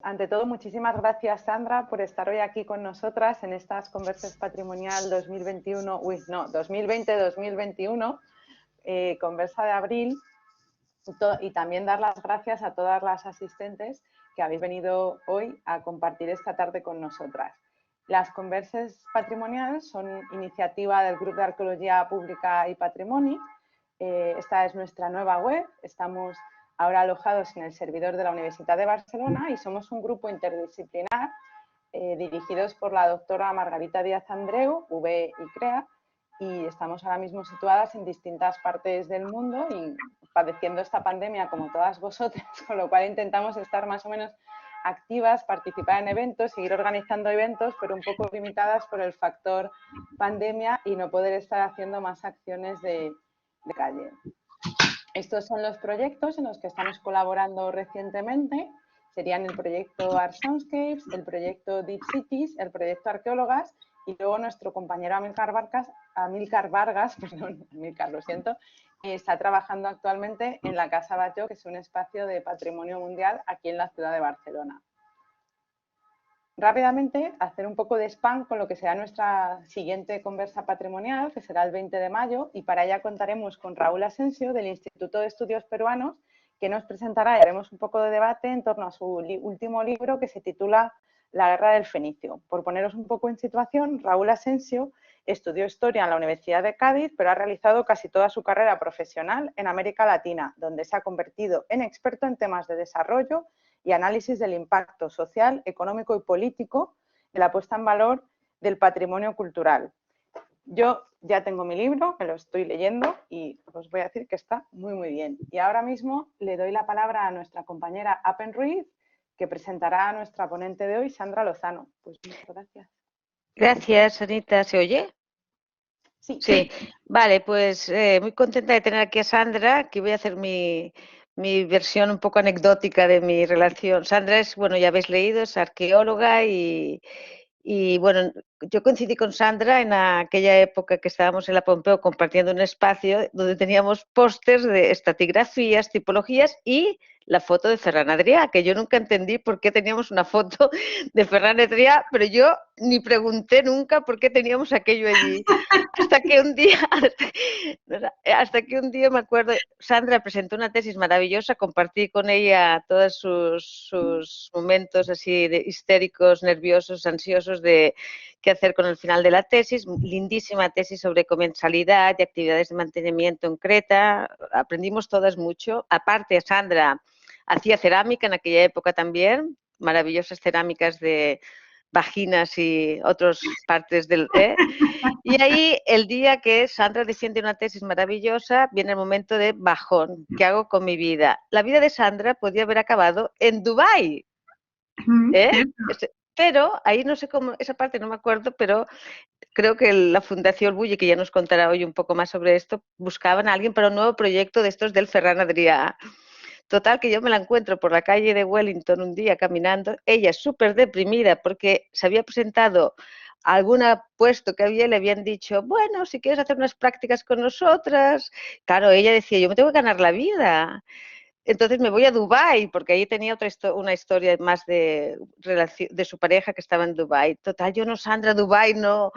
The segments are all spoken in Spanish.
ante todo, muchísimas gracias, Sandra, por estar hoy aquí con nosotras en estas Converses Patrimonial 2020-2021, Conversa de abril, y también dar las gracias a todas las asistentes que habéis venido hoy a compartir esta tarde con nosotras. Las Converses Patrimonials son iniciativa del Grupo de Arqueología Pública y Patrimoni. Esta es nuestra nueva web. Estamos ahora alojados en el servidor de la Universidad de Barcelona y somos un grupo interdisciplinar dirigidos por la doctora Margarita Díaz Andreu, UB y CREA, y estamos ahora mismo situadas en distintas partes del mundo y padeciendo esta pandemia como todas vosotras, con lo cual intentamos estar más o menos activas, participar en eventos, seguir organizando eventos, pero un poco limitadas por el factor pandemia y no poder estar haciendo más acciones de calle. Estos son los proyectos en los que estamos colaborando recientemente. Serían el proyecto Art Soundscapes, el proyecto Deep Cities, el proyecto Arqueólogas y luego nuestro compañero Amílcar Vargas, está trabajando actualmente en la Casa Batlló, que es un espacio de patrimonio mundial aquí en la ciudad de Barcelona. Rápidamente, hacer un poco de spam con lo que será nuestra siguiente conversa patrimonial, que será el 20 de mayo, y para ella contaremos con Raúl Asensio, del Instituto de Estudios Peruanos, que nos presentará y haremos un poco de debate en torno a su último libro, que se titula La Guerra del Fenicio. Por poneros un poco en situación, Raúl Asensio estudió Historia en la Universidad de Cádiz, pero ha realizado casi toda su carrera profesional en América Latina, donde se ha convertido en experto en temas de desarrollo y análisis del impacto social, económico y político de la puesta en valor del patrimonio cultural. Yo ya tengo mi libro, me lo estoy leyendo y os voy a decir que está muy, muy bien. Y ahora mismo le doy la palabra a nuestra compañera Apen Ruiz, que presentará a nuestra ponente de hoy, Sandra Lozano. Pues muchas gracias. Gracias, Anita. ¿Se oye? Sí. Sí. Vale, pues muy contenta de tener aquí a Sandra, que voy a hacer mi versión un poco anecdótica de mi relación. Sandra es, bueno, ya habéis leído, es arqueóloga y bueno, yo coincidí con Sandra en aquella época que estábamos en la Pompeu compartiendo un espacio donde teníamos pósters de estratigrafías, tipologías y la foto de Ferran Adrià, que yo nunca entendí por qué teníamos una foto de Ferran Adrià, pero yo ni pregunté nunca por qué teníamos aquello allí. Hasta que un día me acuerdo, Sandra presentó una tesis maravillosa, compartí con ella todos sus momentos así de histéricos, nerviosos, ansiosos de qué hacer con el final de la tesis, lindísima tesis sobre comensalidad y actividades de mantenimiento en Creta, aprendimos todas mucho. Aparte, Sandra hacía cerámica en aquella época también, maravillosas cerámicas de vaginas y otras partes del... Y ahí, el día que Sandra defiende una tesis maravillosa, viene el momento de bajón. ¿Qué hago con mi vida? La vida de Sandra podía haber acabado en Dubái. Pero ahí no sé cómo, esa parte no me acuerdo, pero creo que la Fundación Bulli, que ya nos contará hoy un poco más sobre esto, buscaban a alguien para un nuevo proyecto de estos del Ferran Adrià. Total, que yo me la encuentro por la calle de Wellington un día caminando, ella súper deprimida porque se había presentado a algún puesto que le habían dicho, bueno, si quieres hacer unas prácticas con nosotras. Claro, ella decía, yo me tengo que ganar la vida. Entonces me voy a Dubái, porque ahí tenía una historia más de su pareja que estaba en Dubái. Total, yo no, Sandra, Dubái no.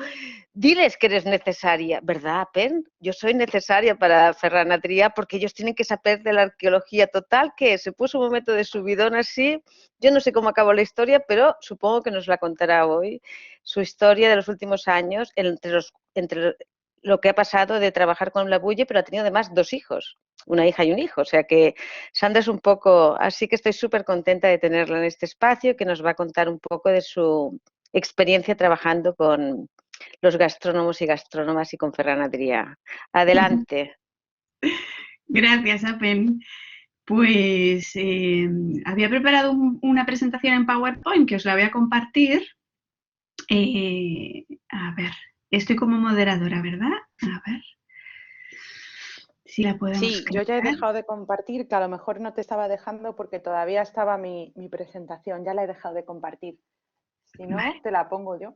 Diles que eres necesaria, ¿verdad, Pen? Yo soy necesaria para Ferran Adrià porque ellos tienen que saber de la arqueología. Total, que se puso un momento de subidón así. Yo no sé cómo acabó la historia, pero supongo que nos la contará hoy. Su historia de los últimos años, entre lo que ha pasado de trabajar con la Bulli, pero ha tenido además 2 hijos, una hija y un hijo. O sea que Sandra es un poco... Así que estoy súper contenta de tenerla en este espacio, que nos va a contar un poco de su experiencia trabajando con los gastrónomos y gastrónomas y con Ferran Adrià. Adelante. Gracias, Apen. Pues había preparado una presentación en PowerPoint que os la voy a compartir. A ver, estoy como moderadora, ¿verdad? A ver si la podemos Sí, yo ya he dejado de compartir, que a lo mejor no te estaba dejando porque todavía estaba mi presentación, ya la he dejado de compartir. Si no, vale, te la pongo yo.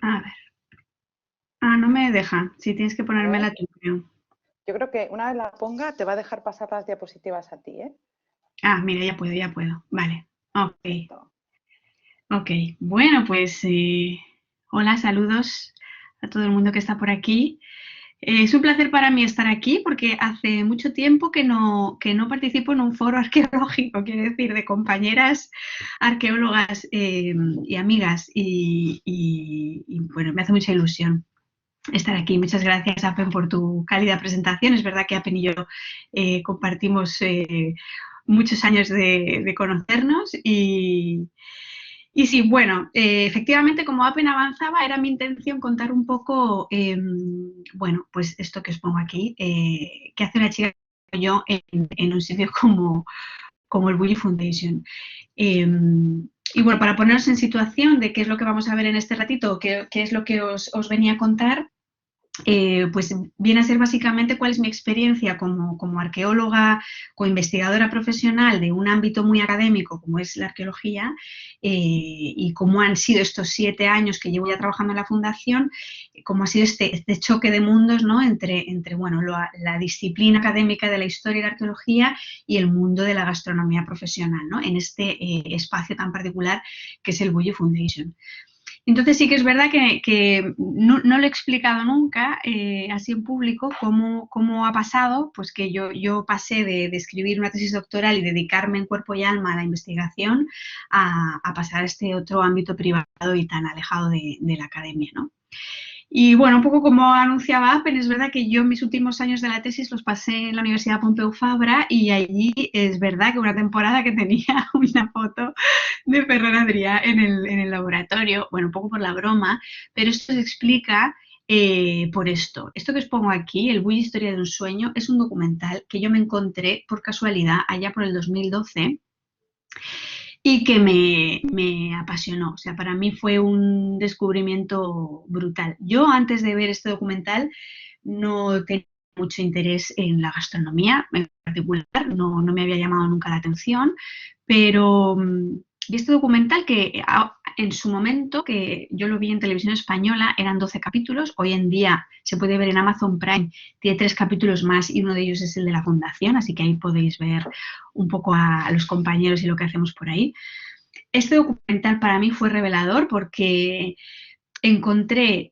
A ver. Ah, no me deja, si tienes que ponérmela tú, creo. Yo creo que una vez la ponga te va a dejar pasar las diapositivas a ti, ¿eh? Ah, mira, ya puedo. Vale, Ok, ok. Bueno, pues hola, saludos a todo el mundo que está por aquí. Es un placer para mí estar aquí porque hace mucho tiempo que no participo en un foro arqueológico, quiero decir, de compañeras arqueólogas y amigas y, bueno, me hace mucha ilusión estar aquí. Muchas gracias, Apen, por tu cálida presentación. Es verdad que Apen y yo compartimos muchos años de conocernos y sí, bueno, efectivamente, como Apen avanzaba, era mi intención contar un poco, bueno, pues esto que os pongo aquí, que hace una chica como yo en un sitio como el Bully Foundation. Y bueno, para ponernos en situación de qué es lo que vamos a ver en este ratito, qué es lo que os venía a contar, pues viene a ser básicamente cuál es mi experiencia como arqueóloga, como investigadora profesional de un ámbito muy académico como es la arqueología y cómo han sido estos 7 años que llevo ya trabajando en la fundación, cómo ha sido este choque de mundos, ¿no? entre bueno, la disciplina académica de la historia y la arqueología y el mundo de la gastronomía profesional, ¿no? En este espacio tan particular que es el Bully Foundation. Entonces sí que es verdad que no lo he explicado nunca así en público cómo ha pasado, pues que yo pasé de escribir una tesis doctoral y dedicarme en cuerpo y alma a la investigación a pasar a este otro ámbito privado y tan alejado de la academia, ¿no? Y bueno, un poco como anunciaba Apen, es verdad que yo mis últimos años de la tesis los pasé en la Universidad Pompeu Fabra y allí es verdad que una temporada que tenía una foto de Ferran Adrià en el laboratorio, bueno, un poco por la broma, pero esto se explica por esto. Esto que os pongo aquí, el Bully Historia de un sueño, es un documental que yo me encontré por casualidad allá por el 2012 y que me apasionó. O sea, para mí fue un descubrimiento brutal. Yo antes de ver este documental no tenía mucho interés en la gastronomía en particular, no me había llamado nunca la atención, pero vi este documental que en su momento, que yo lo vi en televisión española, eran 12 capítulos, hoy en día se puede ver en Amazon Prime, tiene 3 capítulos más y uno de ellos es el de la fundación, así que ahí podéis ver un poco a los compañeros y lo que hacemos por ahí. Este documental para mí fue revelador porque encontré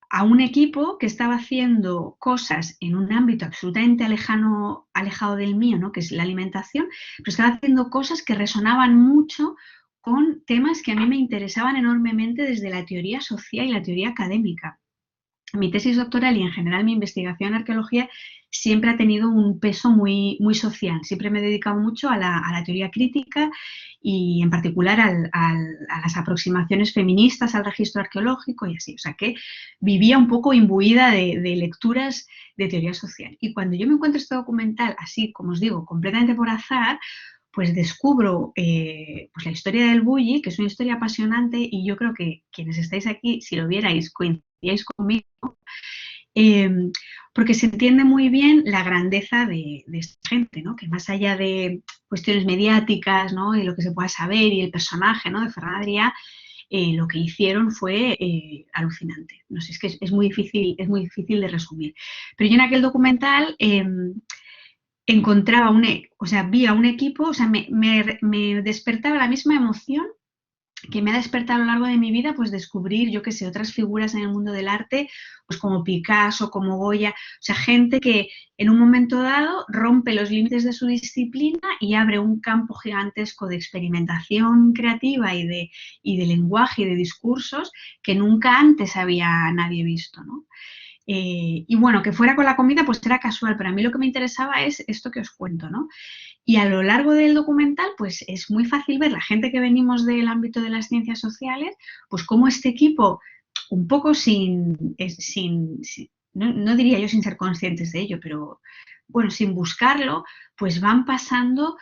a un equipo que estaba haciendo cosas en un ámbito absolutamente alejado del mío, ¿no? Que es la alimentación, pero estaba haciendo cosas que resonaban mucho con temas que a mí me interesaban enormemente desde la teoría social y la teoría académica. Mi tesis doctoral y en general mi investigación en arqueología siempre ha tenido un peso muy, muy social. Siempre me he dedicado mucho a la teoría crítica y en particular a las aproximaciones feministas al registro arqueológico y así. O sea que vivía un poco imbuida de lecturas de teoría social. Y cuando yo me encuentro este documental, así como os digo, completamente por azar, pues descubro pues la historia del Bully, que es una historia apasionante y yo creo que quienes estáis aquí, si lo vierais, coincidíais conmigo, porque se entiende muy bien la grandeza de esta gente, ¿no? Que más allá de cuestiones mediáticas, ¿no? Y lo que se pueda saber y el personaje, ¿no? De Ferran Adrià, lo que hicieron fue alucinante. No sé, es que es muy difícil de resumir. Pero yo en aquel documental encontraba vi a un equipo, o sea, me despertaba la misma emoción que me ha despertado a lo largo de mi vida, pues descubrir, yo qué sé, otras figuras en el mundo del arte, pues como Picasso, como Goya, o sea, gente que en un momento dado rompe los límites de su disciplina y abre un campo gigantesco de experimentación creativa y de lenguaje y de discursos que nunca antes había nadie visto, ¿no? Y bueno, que fuera con la comida pues era casual, pero a mí lo que me interesaba es esto que os cuento, ¿no? Y a lo largo del documental, pues es muy fácil ver la gente que venimos del ámbito de las ciencias sociales, pues cómo este equipo, un poco no diría yo sin ser conscientes de ello, pero bueno, sin buscarlo, pues van pasando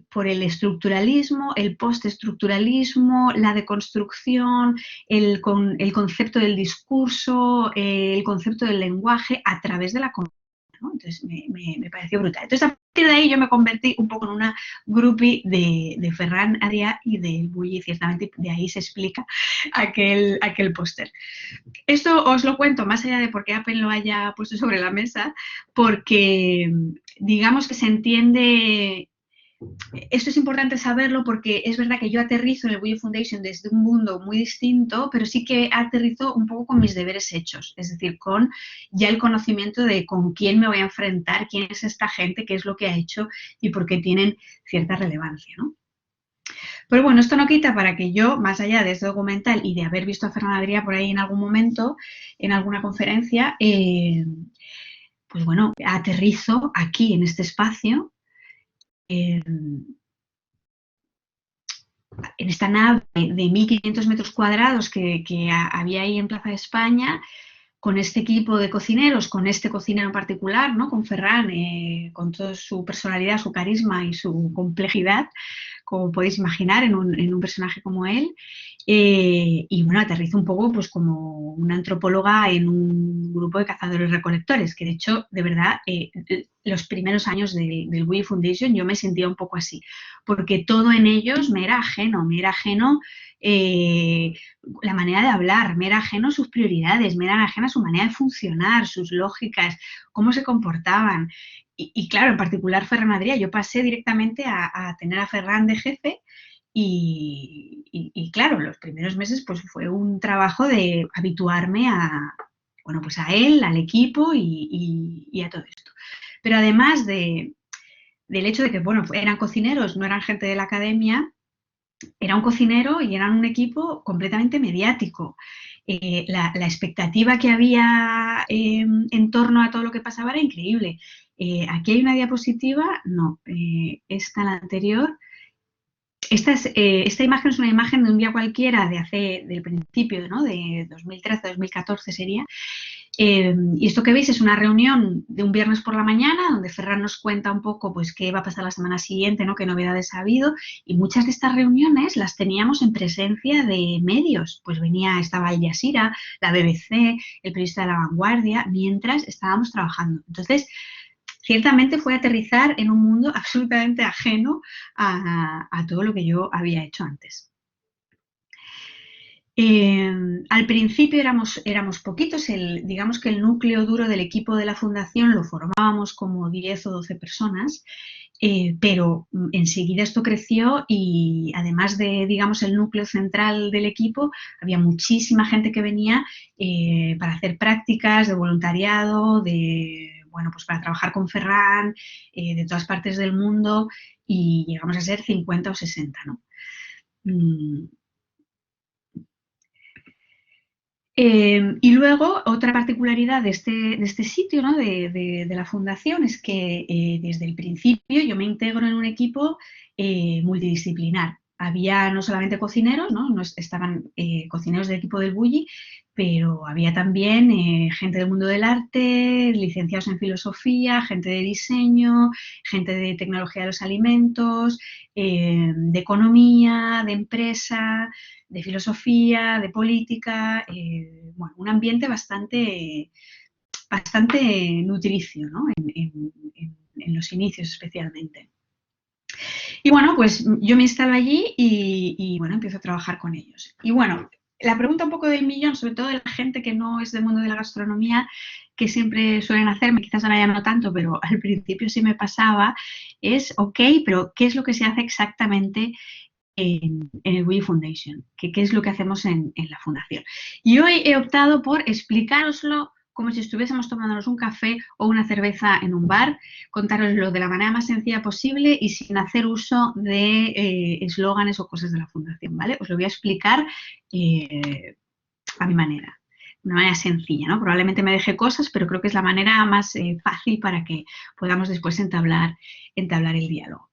por el estructuralismo, el postestructuralismo, la deconstrucción, el concepto del discurso, el concepto del lenguaje a través de la comunidad, ¿no? Entonces me pareció brutal. Entonces a partir de ahí yo me convertí un poco en una groupie de Ferran Adrià y del Bully, ciertamente de ahí se explica aquel póster. Esto os lo cuento más allá de porque Apple lo haya puesto sobre la mesa, porque digamos que se entiende esto es importante saberlo porque es verdad que yo aterrizo en el Bully Foundation desde un mundo muy distinto, pero sí que aterrizo un poco con mis deberes hechos, es decir, con ya el conocimiento de con quién me voy a enfrentar, quién es esta gente, qué es lo que ha hecho y por qué tienen cierta relevancia, ¿no? Pero bueno, esto no quita para que yo, más allá de este documental y de haber visto a Ferran Adrià por ahí en algún momento, en alguna conferencia, pues bueno, aterrizo aquí en este espacio, en esta nave de 1.500 metros cuadrados que había ahí en Plaza de España, con este equipo de cocineros, con este cocinero en particular, ¿no? Con Ferran, con toda su personalidad, su carisma y su complejidad, como podéis imaginar en un personaje como él. Y bueno, aterrizo un poco pues como una antropóloga en un grupo de cazadores-recolectores, que de hecho, de verdad, los primeros años del Bully Foundation yo me sentía un poco así, porque todo en ellos me era ajeno la manera de hablar, me era ajeno sus prioridades, me era ajena su manera de funcionar, sus lógicas, cómo se comportaban. Y claro, en particular Ferran Adrià, yo pasé directamente a tener a Ferran de jefe y claro, los primeros meses pues fue un trabajo de habituarme bueno, pues a él, al equipo y a todo esto. Pero además del hecho de que, bueno, eran cocineros, no eran gente de la academia, era un cocinero y eran un equipo completamente mediático. La expectativa que había en torno a todo lo que pasaba era increíble. Aquí hay una diapositiva, no, esta la anterior. Esta imagen es una imagen de un día cualquiera del principio, ¿no? De 2013, 2014 sería. Y esto que veis es una reunión de un viernes por la mañana donde Ferran nos cuenta un poco pues qué va a pasar la semana siguiente, ¿no? Qué novedades ha habido, y muchas de estas reuniones las teníamos en presencia de medios, pues estaba Al Jazeera, la BBC, el periodista de La Vanguardia, mientras estábamos trabajando. Entonces, ciertamente fue aterrizar en un mundo absolutamente ajeno a todo lo que yo había hecho antes. Al principio éramos poquitos, digamos que el núcleo duro del equipo de la fundación lo formábamos como 10 o 12 personas, pero enseguida esto creció y además de, digamos, el núcleo central del equipo, había muchísima gente que venía para hacer prácticas de voluntariado, bueno, pues para trabajar con Ferran, de todas partes del mundo, y llegamos a ser 50 o 60, ¿no? Y luego, otra particularidad de este sitio, ¿no? de la fundación, es que desde el principio yo me integro en un equipo multidisciplinar. Había no solamente cocineros, ¿no? Estaban cocineros del equipo del Bully, pero había también gente del mundo del arte, licenciados en filosofía, gente de diseño, gente de tecnología de los alimentos, de economía, de empresa, de filosofía, de política, bueno, un ambiente bastante nutricio, ¿no? En los inicios especialmente. Y bueno, pues yo me instalo allí y bueno, empiezo a trabajar con ellos. Y bueno, la pregunta un poco del millón, sobre todo de la gente que no es del mundo de la gastronomía, que siempre suelen hacerme, quizás ahora ya no tanto, pero al principio sí me pasaba, es, ok, pero ¿qué es lo que se hace exactamente en el Bully Foundation? ¿Qué es lo que hacemos en la fundación? Y hoy he optado por explicároslo como si estuviésemos tomándonos un café o una cerveza en un bar, contároslo de la manera más sencilla posible y sin hacer uso de eslóganes o cosas de la fundación, ¿vale? Os lo voy a explicar a mi manera, de una manera sencilla, ¿no? Probablemente me deje cosas, pero creo que es la manera más fácil para que podamos después entablar el diálogo.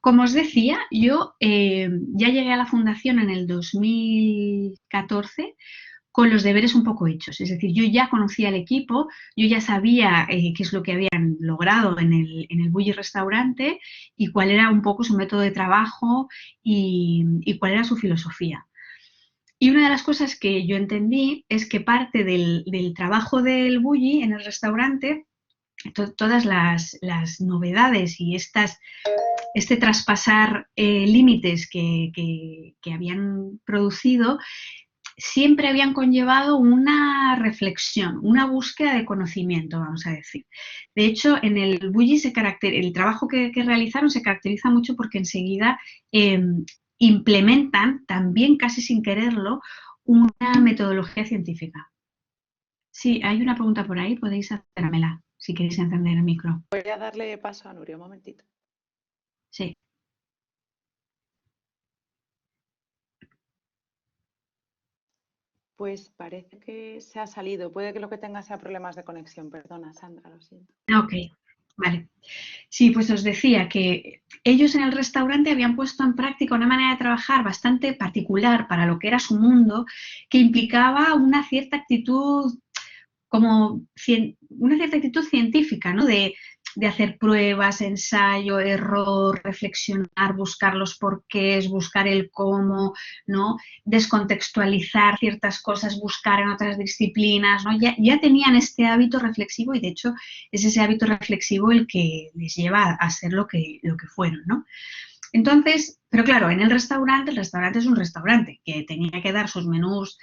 Como os decía, yo ya llegué a la fundación en el 2014 con los deberes un poco hechos. Es decir, yo ya conocía el equipo, yo ya sabía qué es lo que habían logrado en el Bully Restaurante y cuál era un poco su método de trabajo y cuál era su filosofía. Y una de las cosas que yo entendí es que parte del trabajo del Bully en el restaurante, todas las novedades y este traspasar límites que habían producido, siempre habían conllevado una reflexión, una búsqueda de conocimiento, vamos a decir. De hecho, en el Bulli el trabajo que realizaron se caracteriza mucho porque enseguida implementan, también casi sin quererlo, una metodología científica. Sí, hay una pregunta por ahí, podéis hacérmela si queréis encender el micro. Voy a darle paso a Nuria un momentito. Sí. Pues parece que se ha salido. Puede que lo que tenga sea problemas de conexión. Perdona, Sandra, lo siento. Ok, vale. Sí, pues os decía que ellos en el restaurante habían puesto en práctica una manera de trabajar bastante particular para lo que era su mundo, que implicaba una cierta actitud científica, ¿no? De hacer pruebas, ensayo, error, reflexionar, buscar los porqués, buscar el cómo, ¿no? Descontextualizar ciertas cosas, buscar en otras disciplinas, ¿no? Ya tenían este hábito reflexivo y de hecho es ese hábito reflexivo el que les lleva a ser lo que fueron, ¿no? Entonces, pero claro, en el restaurante es un restaurante que tenía que dar sus menús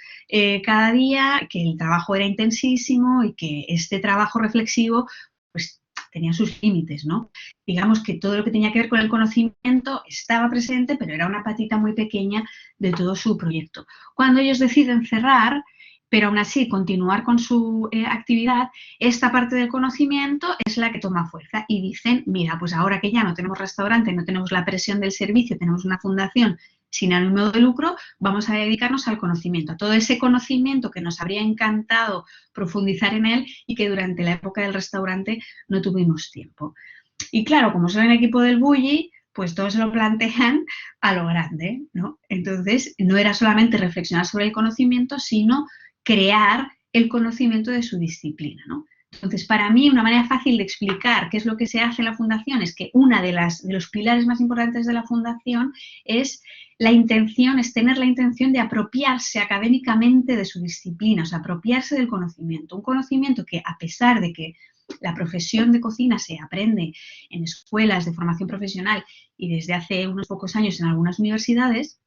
cada día, que el trabajo era intensísimo y que este trabajo reflexivo pues tenía sus límites, ¿no? Digamos que todo lo que tenía que ver con el conocimiento estaba presente, pero era una patita muy pequeña de todo su proyecto. Cuando ellos deciden cerrar, pero aún así continuar con su actividad, esta parte del conocimiento es la que toma fuerza y dicen, mira, pues ahora que ya no tenemos restaurante, no tenemos la presión del servicio, tenemos una fundación sin ánimo de lucro, vamos a dedicarnos al conocimiento, a todo ese conocimiento que nos habría encantado profundizar en él y que durante la época del restaurante no tuvimos tiempo. Y claro, como son el equipo del Bulli, pues todos se lo plantean a lo grande, ¿no? Entonces, no era solamente reflexionar sobre el conocimiento, sino crear el conocimiento de su disciplina, ¿no? Entonces, para mí, una manera fácil de explicar qué es lo que se hace en la fundación es que uno de los pilares más importantes de la fundación es tener la intención de apropiarse académicamente de su disciplina, o sea, apropiarse del conocimiento. Un conocimiento que, a pesar de que la profesión de cocina se aprende en escuelas de formación profesional y desde hace unos pocos años en algunas universidades,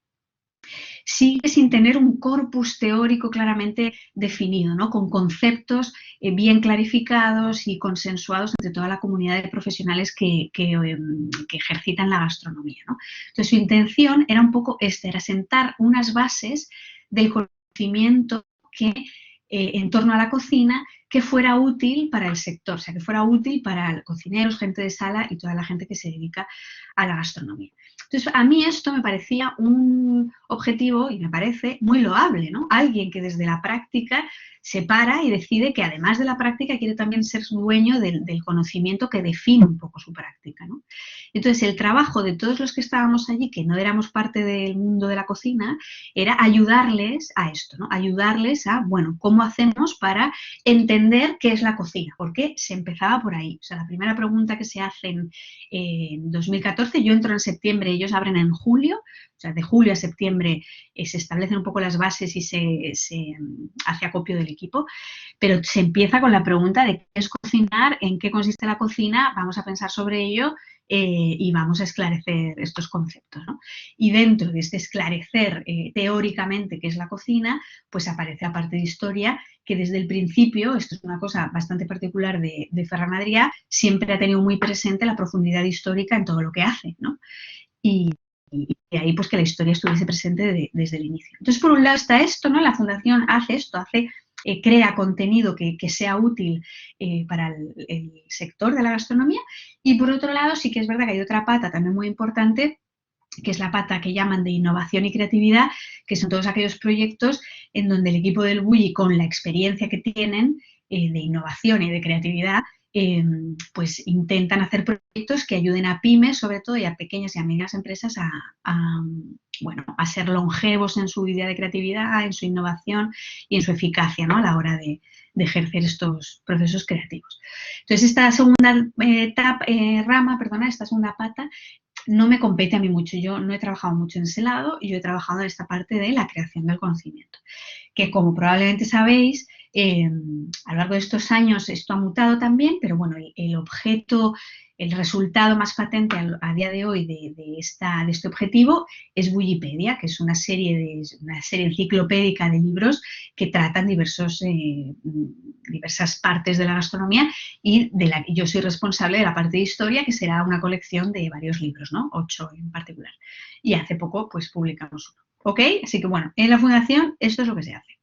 sigue sin tener un corpus teórico claramente definido, ¿no? Con conceptos bien clarificados y consensuados entre toda la comunidad de profesionales que ejercitan la gastronomía, ¿no? Entonces, su intención era un poco era sentar unas bases del conocimiento que en torno a la cocina que fuera útil para el sector, o sea, que fuera útil para cocineros, gente de sala y toda la gente que se dedica a la gastronomía. Entonces, a mí esto me parecía un objetivo y me parece muy loable, ¿no? Alguien que desde la práctica se para y decide que además de la práctica quiere también ser dueño del conocimiento que define un poco su práctica, ¿no? Entonces, el trabajo de todos los que estábamos allí, que no éramos parte del mundo de la cocina, era ayudarles a esto, ¿no? Ayudarles a, bueno, ¿cómo hacemos para entender qué es la cocina? Porque se empezaba por ahí. O sea, la primera pregunta que se hace en 2014, yo entro en septiembre, ellos abren en julio, o sea, de julio a septiembre se establecen un poco las bases y se hace acopio del equipo, pero se empieza con la pregunta de qué es cocinar, en qué consiste la cocina, vamos a pensar sobre ello y vamos a esclarecer estos conceptos, ¿no? Y dentro de este esclarecer teóricamente qué es la cocina, pues aparece la parte de historia que desde el principio, esto es una cosa bastante particular de Ferran Adrià, siempre ha tenido muy presente la profundidad histórica en todo lo que hace, ¿no? Y de ahí pues que la historia estuviese presente desde el inicio. Entonces, por un lado está esto, ¿no? La Fundación hace esto, crea contenido que sea útil para el sector de la gastronomía y por otro lado sí que es verdad que hay otra pata también muy importante que es la pata que llaman de innovación y creatividad, que son todos aquellos proyectos en donde el equipo del Bulli, con la experiencia que tienen de innovación y de creatividad, pues intentan hacer proyectos que ayuden a pymes, sobre todo, y a pequeñas y a medianas empresas a ser longevos en su idea de creatividad, en su innovación y en su eficacia, ¿no? A la hora de ejercer estos procesos creativos. Entonces, esta segunda esta segunda pata, no me compete a mí mucho. Yo no he trabajado mucho en ese lado y yo he trabajado en esta parte de la creación del conocimiento, que como probablemente sabéis, a lo largo de estos años esto ha mutado también, pero bueno, el objeto el resultado más patente a día de hoy de este objetivo es Bullipedia, que es una serie enciclopédica de libros que tratan diversas partes de la gastronomía y yo soy responsable de la parte de historia, que será una colección de varios libros, ¿no? 8 en particular. Y hace poco pues publicamos uno. ¿Ok? Así que bueno, en la fundación esto es lo que se hace.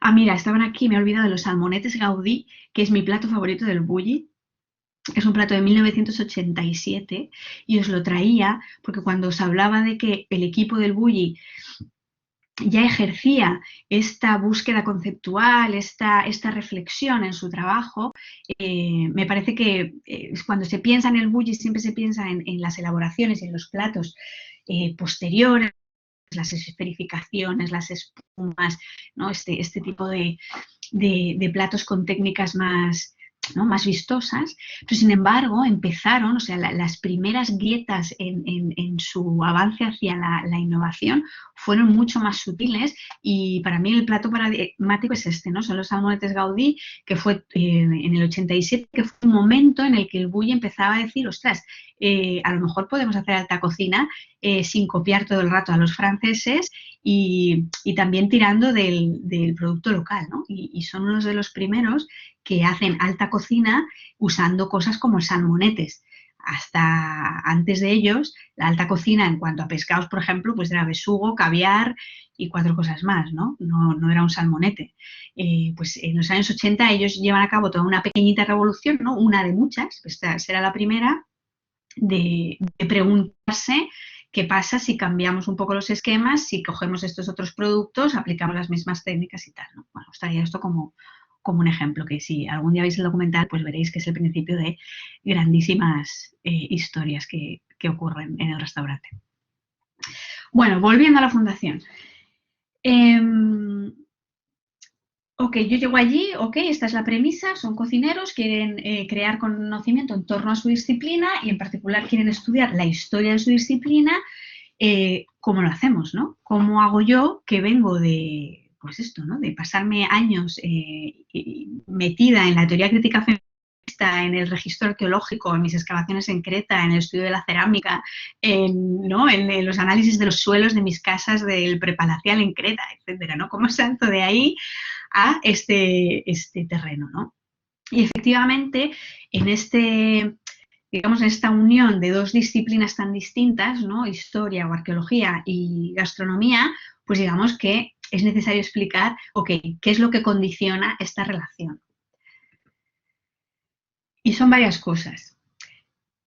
Ah, mira, estaban aquí, me he olvidado de los salmonetes Gaudí, que es mi plato favorito del Bulli. Es un plato de 1987 y os lo traía porque cuando os hablaba de que el equipo del Bulli ya ejercía esta búsqueda conceptual, esta reflexión en su trabajo, me parece que cuando se piensa en el Bulli siempre se piensa en las elaboraciones y en los platos posteriores, las esferificaciones, las espumas, ¿no? Este tipo de platos con técnicas más, ¿no? más vistosas, pero sin embargo empezaron, o sea, las primeras grietas en su avance hacia la innovación fueron mucho más sutiles y para mí el plato paradigmático es este, ¿no? Son los salmonetes Gaudí, que fue en el 87, que fue un momento en el que el Bulli empezaba a decir, ostras, a lo mejor podemos hacer alta cocina sin copiar todo el rato a los franceses y también tirando del producto local, ¿no? Y son unos de los primeros que hacen alta cocina usando cosas como salmonetes. Hasta antes de ellos, la alta cocina en cuanto a pescados, por ejemplo, pues era besugo, caviar y 4 cosas más, ¿no? No era un salmonete. Pues en los años 80 ellos llevan a cabo toda una pequeñita revolución, ¿no? Una de muchas, esta será la primera, de preguntarse qué pasa si cambiamos un poco los esquemas, si cogemos estos otros productos, aplicamos las mismas técnicas y tal, ¿no? Bueno, os traía esto como un ejemplo, que si algún día veis el documental, pues veréis que es el principio de grandísimas historias que ocurren en el restaurante. Bueno, volviendo a la fundación. Ok, yo llego allí, ok, esta es la premisa, son cocineros, quieren crear conocimiento en torno a su disciplina y en particular quieren estudiar la historia de su disciplina. ¿Cómo lo hacemos, no? ¿Cómo hago yo que vengo de, pues esto, ¿no? De pasarme años metida en la teoría crítica feminista, en el registro arqueológico, en mis excavaciones en Creta, en el estudio de la cerámica, en los análisis de los suelos de mis casas del prepalacial en Creta, etcétera, ¿no? ¿Cómo salto de ahí a este terreno, ¿no? Y efectivamente, en esta unión de dos disciplinas tan distintas, ¿no? Historia o arqueología y gastronomía, pues digamos que es necesario explicar, ok, ¿qué es lo que condiciona esta relación? Y son varias cosas.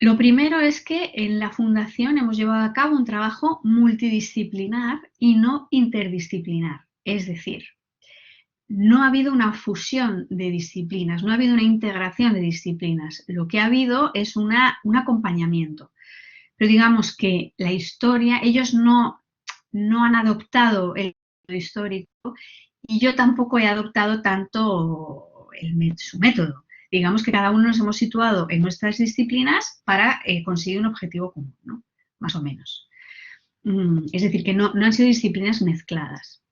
Lo primero es que en la Fundación hemos llevado a cabo un trabajo multidisciplinar y no interdisciplinar. Es decir, no ha habido una fusión de disciplinas, no ha habido una integración de disciplinas. Lo que ha habido es un acompañamiento. Pero digamos que la historia, ellos no han adoptado el histórico y yo tampoco he adoptado tanto su método. Digamos que cada uno nos hemos situado en nuestras disciplinas para conseguir un objetivo común, ¿no? Más o menos. Es decir, que no han sido disciplinas mezcladas.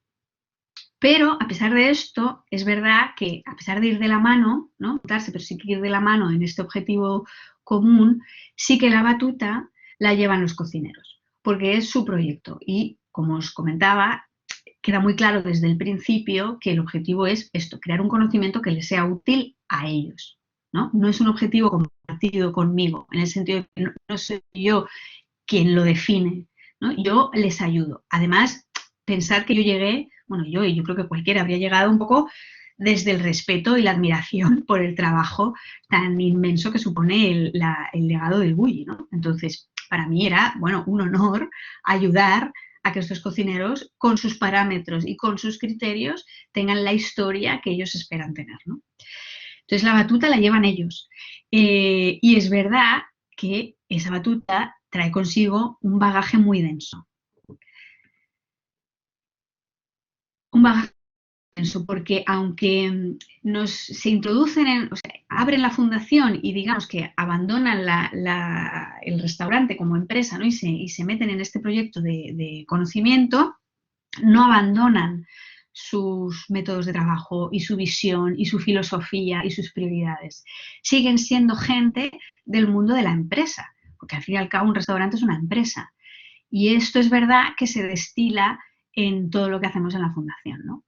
Pero a pesar de esto, es verdad que a pesar de ir de la mano, ¿no? Pero sí que ir de la mano en este objetivo común, sí que la batuta la llevan los cocineros, porque es su proyecto. Y como os comentaba, queda muy claro desde el principio que el objetivo es esto, crear un conocimiento que les sea útil a ellos, ¿no? No es un objetivo compartido conmigo, en el sentido de que no soy yo quien lo define, ¿no? Yo les ayudo. Además, pensar que yo llegué, bueno, yo creo que cualquiera habría llegado un poco desde el respeto y la admiración por el trabajo tan inmenso que supone el legado del Bulli, ¿no? Entonces, para mí era, bueno, un honor ayudar a que estos cocineros, con sus parámetros y con sus criterios, tengan la historia que ellos esperan tener, ¿no? Entonces, la batuta la llevan ellos. Y es verdad que esa batuta trae consigo un bagaje muy denso. Un bagaje denso porque aunque se introducen, abren la fundación y digamos que abandonan el restaurante como empresa, ¿no? y se meten en este proyecto de conocimiento, no abandonan sus métodos de trabajo y su visión y su filosofía y sus prioridades. Siguen siendo gente del mundo de la empresa, porque al fin y al cabo un restaurante es una empresa. Y esto es verdad que se destila en todo lo que hacemos en la fundación, ¿no?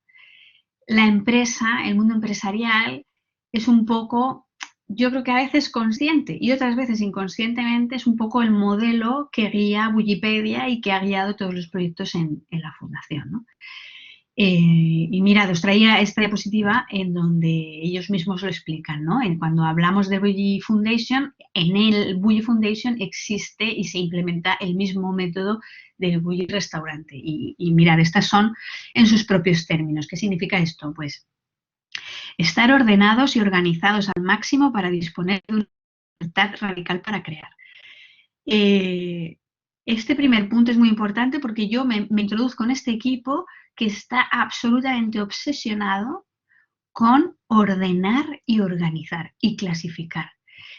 La empresa, el mundo empresarial, es un poco, yo creo que a veces consciente y otras veces inconscientemente, es un poco el modelo que guía Wikipedia y que ha guiado todos los proyectos en la fundación, ¿no? Y mirad, os traía esta diapositiva en donde ellos mismos lo explican, ¿no? Cuando hablamos de Bully Foundation, en el Bully Foundation existe y se implementa el mismo método del Bully Restaurante. Y mirad, estas son en sus propios términos. ¿Qué significa esto? Pues estar ordenados y organizados al máximo para disponer de una libertad radical para crear. Este primer punto es muy importante porque yo me introduzco en este equipo que está absolutamente obsesionado con ordenar y organizar y clasificar.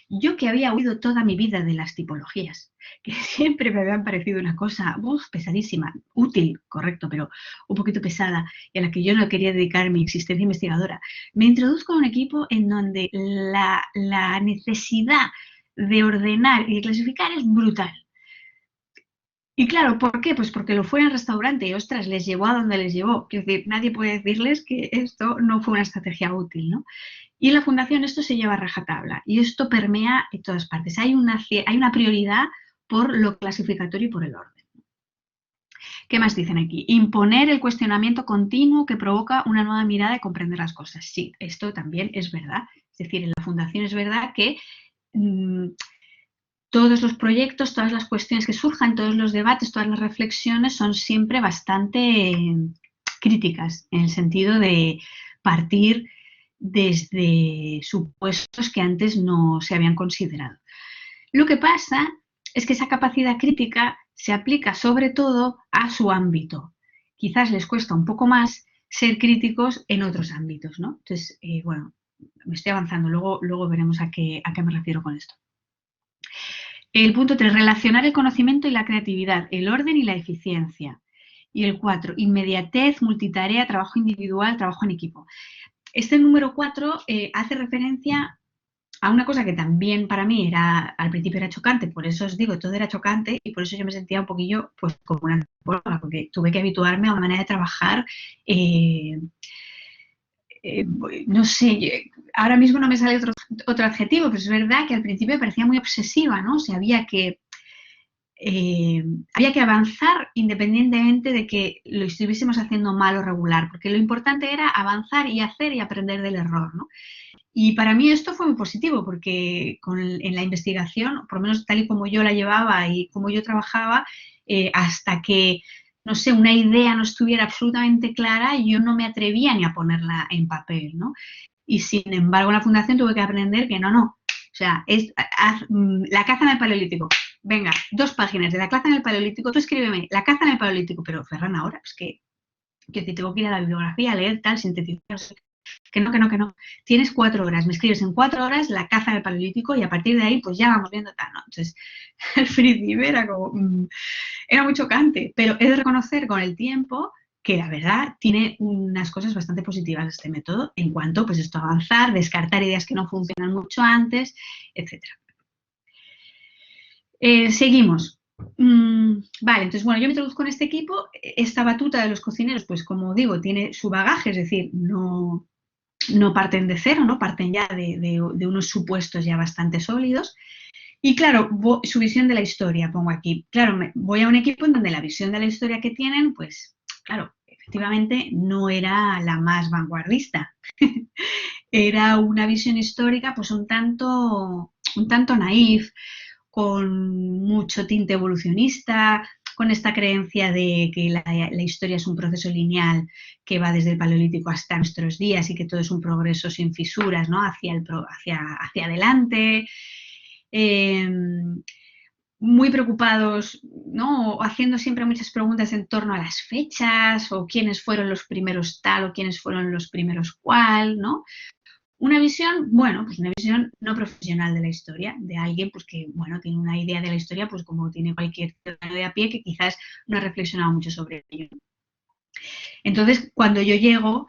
Yo que había oído toda mi vida de las tipologías, que siempre me habían parecido una cosa pesadísima, útil, correcto, pero un poquito pesada, y a la que yo no quería dedicar mi existencia investigadora, me introduzco en un equipo en donde la necesidad de ordenar y de clasificar es brutal. Y claro, ¿por qué? Pues porque lo fue en el restaurante y, ostras, les llevó a donde les llevó. Quiero decir, nadie puede decirles que esto no fue una estrategia útil, ¿no? Y en la fundación esto se lleva a rajatabla y esto permea en todas partes. Hay una prioridad por lo clasificatorio y por el orden. ¿Qué más dicen aquí? Imponer el cuestionamiento continuo que provoca una nueva mirada y comprender las cosas. Sí, esto también es verdad. Es decir, en la fundación es verdad que todos los proyectos, todas las cuestiones que surjan, todos los debates, todas las reflexiones son siempre bastante críticas, en el sentido de partir desde supuestos que antes no se habían considerado. Lo que pasa es que esa capacidad crítica se aplica sobre todo a su ámbito. Quizás les cuesta un poco más ser críticos en otros ámbitos, ¿no? Entonces, bueno, me estoy avanzando, luego veremos a qué me refiero con esto. El punto 3, relacionar el conocimiento y la creatividad, el orden y la eficiencia. Y el 4, inmediatez, multitarea, trabajo individual, trabajo en equipo. Este número 4 hace referencia a una cosa que también para mí al principio era chocante, por eso os digo, todo era chocante y por eso yo me sentía un poquillo pues como una antropóloga, porque tuve que habituarme a una manera de trabajar, no sé, ahora mismo no me sale otro adjetivo, pero es verdad que al principio me parecía muy obsesiva, ¿no? O sea, había que avanzar independientemente de que lo estuviésemos haciendo mal o regular, porque lo importante era avanzar y hacer y aprender del error, ¿no? Y para mí esto fue muy positivo porque en la investigación, por lo menos tal y como yo la llevaba y como yo trabajaba, hasta que, no sé, una idea no estuviera absolutamente clara, yo no me atrevía ni a ponerla en papel, ¿no? Y sin embargo en la fundación tuve que aprender que no. O sea, la caza en el Paleolítico. Venga, 2 páginas de la caza en el Paleolítico. Tú escríbeme la caza en el Paleolítico, pero Ferran, ahora es que te tengo que ir a la bibliografía, a leer tal, sintetizar. Que no. Tienes 4 horas, me escribes en 4 horas la caza en el Paleolítico y a partir de ahí pues ya vamos viendo tal, ¿no? Entonces, al principio era como, era muy chocante, pero he de reconocer con el tiempo que la verdad tiene unas cosas bastante positivas este método en cuanto pues esto a avanzar, descartar ideas que no funcionan mucho antes, etc. Seguimos. Vale, entonces, bueno, yo me introduzco en este equipo. Esta batuta de los cocineros, pues como digo, tiene su bagaje, es decir, no parten de cero, ¿no? Parten ya de unos supuestos ya bastante sólidos. Y claro, su visión de la historia, pongo aquí. Claro, voy a un equipo en donde la visión de la historia que tienen, pues, claro, efectivamente no era la más vanguardista. Era una visión histórica, pues un tanto naif, con mucho tinte evolucionista, con esta creencia de que la historia es un proceso lineal que va desde el Paleolítico hasta nuestros días y que todo es un progreso sin fisuras, ¿no? hacia adelante. Muy preocupados, ¿no? Haciendo siempre muchas preguntas en torno a las fechas o quiénes fueron los primeros tal o quiénes fueron los primeros cual, ¿no? Una visión, bueno, pues una visión no profesional de la historia, de alguien pues que, bueno, tiene una idea de la historia pues como tiene cualquier ciudadano de a pie que quizás no ha reflexionado mucho sobre ello. Entonces, cuando yo llego,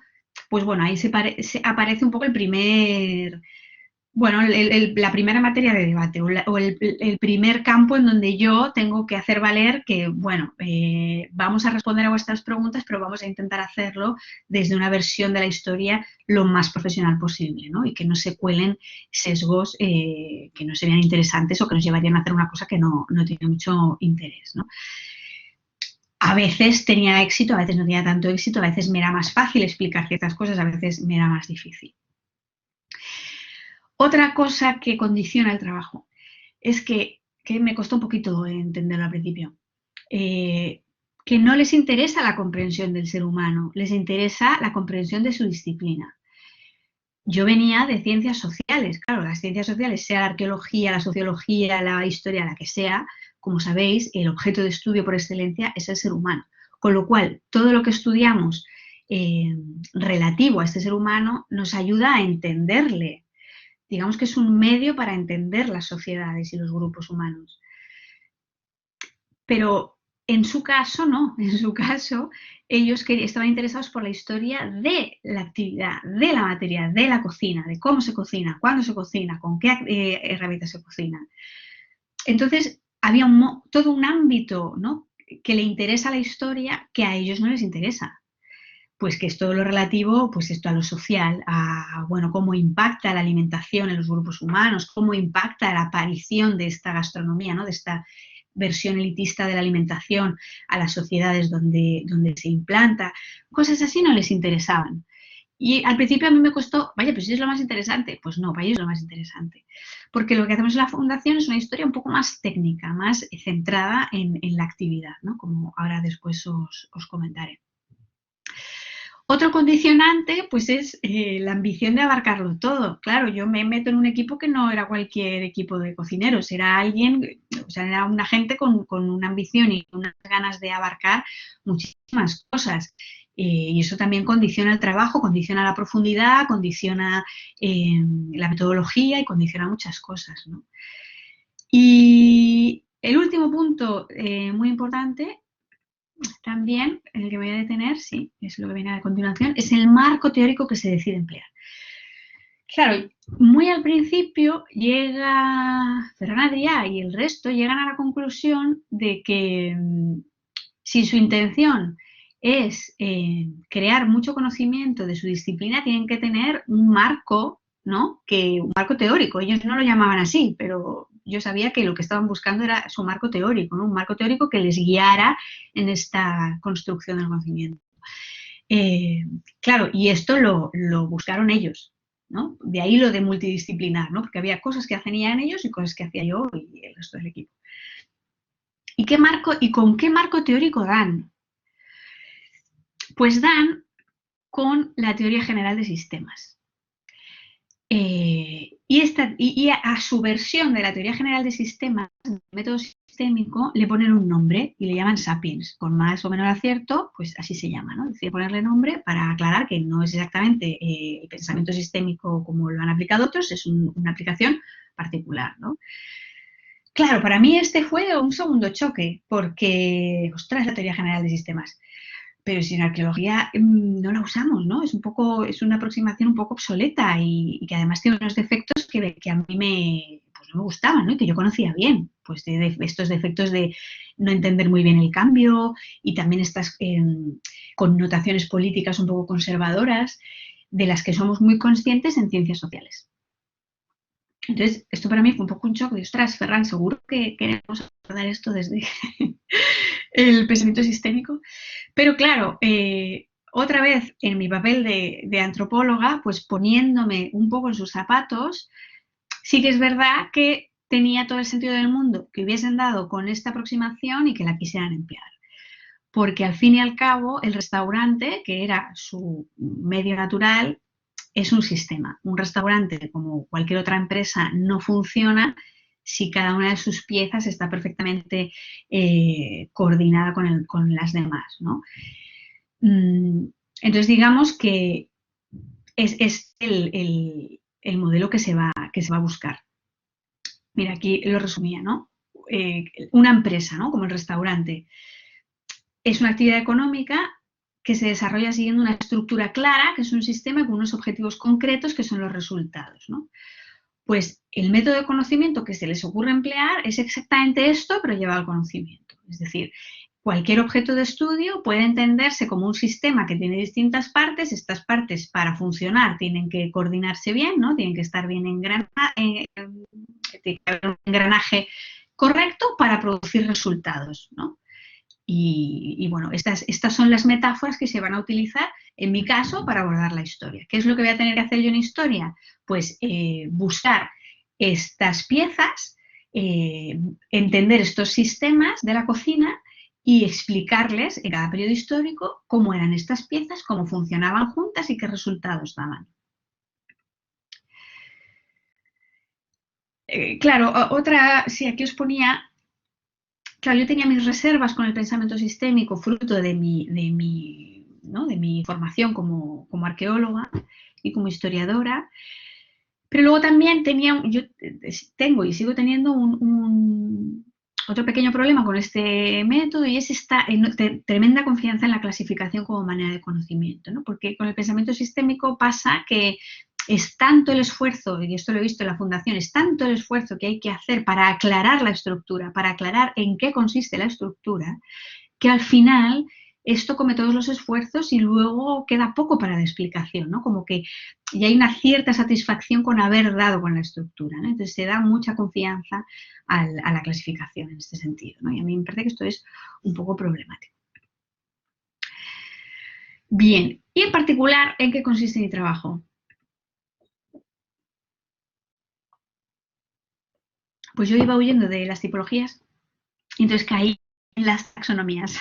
pues bueno, ahí aparece un poco el primer, bueno, la primera materia de debate o el primer campo en donde yo tengo que hacer valer que, bueno, vamos a responder a vuestras preguntas, pero vamos a intentar hacerlo desde una versión de la historia lo más profesional posible, ¿no? Y que no se cuelen sesgos que no serían interesantes o que nos llevarían a hacer una cosa que no tiene mucho interés, ¿no? A veces tenía éxito, a veces no tenía tanto éxito, a veces me era más fácil explicar ciertas cosas, a veces me era más difícil. Otra cosa que condiciona el trabajo es que me costó un poquito entenderlo al principio, que no les interesa la comprensión del ser humano, les interesa la comprensión de su disciplina. Yo venía de ciencias sociales, claro, las ciencias sociales, sea la arqueología, la sociología, la historia, la que sea, como sabéis, el objeto de estudio por excelencia es el ser humano. Con lo cual, todo lo que estudiamos relativo a este ser humano nos ayuda a entenderle. Digamos que es un medio para entender las sociedades y los grupos humanos. Pero en su caso, no. En su caso, ellos estaban interesados por la historia de la actividad, de la materia, de la cocina, de cómo se cocina, cuándo se cocina, con qué herramientas se cocina. Entonces, había todo un ámbito, ¿no?, que le interesa a la historia que a ellos no les interesa. Pues que es todo lo relativo, pues esto a lo social, a, bueno, cómo impacta la alimentación en los grupos humanos, cómo impacta la aparición de esta gastronomía, ¿no?, de esta versión elitista de la alimentación a las sociedades donde se implanta. Cosas así no les interesaban. Y al principio a mí me costó, vaya, pues si es lo más interesante. Pues no, para ellos es lo más interesante. Porque lo que hacemos en la fundación es una historia un poco más técnica, más centrada en la actividad, ¿no?, como ahora después os comentaré. Otro condicionante, pues, es la ambición de abarcarlo todo. Claro, yo me meto en un equipo que no era cualquier equipo de cocineros, era alguien, o sea, era una gente con una ambición y unas ganas de abarcar muchísimas cosas. Y eso también condiciona el trabajo, condiciona la profundidad, condiciona la metodología y condiciona muchas cosas, ¿no? Y el último punto muy importante también, en el que me voy a detener, sí, es lo que viene a continuación, es el marco teórico que se decide emplear. Claro, muy al principio llega Ferran Adrià y el resto llegan a la conclusión de que si su intención es crear mucho conocimiento de su disciplina, tienen que tener un marco, ¿no?, un marco teórico. Ellos no lo llamaban así, pero yo sabía que lo que estaban buscando era su marco teórico, ¿no?, un marco teórico que les guiara en esta construcción del conocimiento. Claro, y esto lo buscaron ellos, ¿no? De ahí lo de multidisciplinar, ¿no?, porque había cosas que hacían ellos y cosas que hacía yo y el resto del equipo. ¿Y con qué marco teórico dan? Pues dan con la teoría general de sistemas. Y a su versión de la teoría general de sistemas, el método sistémico, le ponen un nombre y le llaman Sapiens. Con más o menos acierto, pues así se llama, ¿no? Decide ponerle nombre para aclarar que no es exactamente el pensamiento sistémico como lo han aplicado otros, es una aplicación particular, ¿no? Claro, para mí este fue un segundo choque, porque, ostras, la teoría general de sistemas. Pero si en arqueología no la usamos, ¿no? Es una aproximación un poco obsoleta y que además tiene unos defectos que a mí pues no me gustaban, ¿no?, y que yo conocía bien. Pues estos defectos de no entender muy bien el cambio y también estas connotaciones políticas un poco conservadoras de las que somos muy conscientes en ciencias sociales. Entonces, esto para mí fue un poco un shock de, ostras, Ferran, seguro que queremos abordar esto desde el pensamiento sistémico. Pero claro, otra vez en mi papel de antropóloga, pues poniéndome un poco en sus zapatos, sí que es verdad que tenía todo el sentido del mundo que hubiesen dado con esta aproximación y que la quisieran emplear. Porque al fin y al cabo, el restaurante, que era su medio natural, es un sistema. Un restaurante, como cualquier otra empresa, no funciona si cada una de sus piezas está perfectamente coordinada con las demás, ¿no? Entonces, digamos que es el modelo que se va a buscar. Mira, aquí lo resumía, ¿no? Una empresa, ¿no?, como el restaurante, es una actividad económica que se desarrolla siguiendo una estructura clara, que es un sistema con unos objetivos concretos que son los resultados, ¿no? Pues el método de conocimiento que se les ocurre emplear es exactamente esto, pero llevado al conocimiento. Es decir, cualquier objeto de estudio puede entenderse como un sistema que tiene distintas partes. Estas partes, para funcionar, tienen que coordinarse bien, ¿no? Tienen que estar bien tiene que haber un engranaje correcto para producir resultados, ¿no? Y bueno, estas son las metáforas que se van a utilizar, en mi caso, para abordar la historia. ¿Qué es lo que voy a tener que hacer yo en historia? Pues buscar estas piezas, entender estos sistemas de la cocina y explicarles en cada periodo histórico cómo eran estas piezas, cómo funcionaban juntas y qué resultados daban. Claro, sí, aquí os ponía. Claro, yo tenía mis reservas con el pensamiento sistémico fruto de mi formación como arqueóloga y como historiadora, pero luego también yo tengo y sigo teniendo otro pequeño problema con este método, y es esta tremenda confianza en la clasificación como manera de conocimiento, ¿no? Porque con el pensamiento sistémico pasa que es tanto el esfuerzo, y esto lo he visto en la Fundación, es tanto el esfuerzo que hay que hacer para aclarar la estructura, para aclarar en qué consiste la estructura, que al final esto come todos los esfuerzos y luego queda poco para la explicación, ¿no? Como que ya hay una cierta satisfacción con haber dado con la estructura, ¿no? Entonces se da mucha confianza a la clasificación en este sentido, ¿no? Y a mí me parece que esto es un poco problemático. Bien, y en particular, ¿en qué consiste mi trabajo? Pues yo iba huyendo de las tipologías y entonces caí en las taxonomías.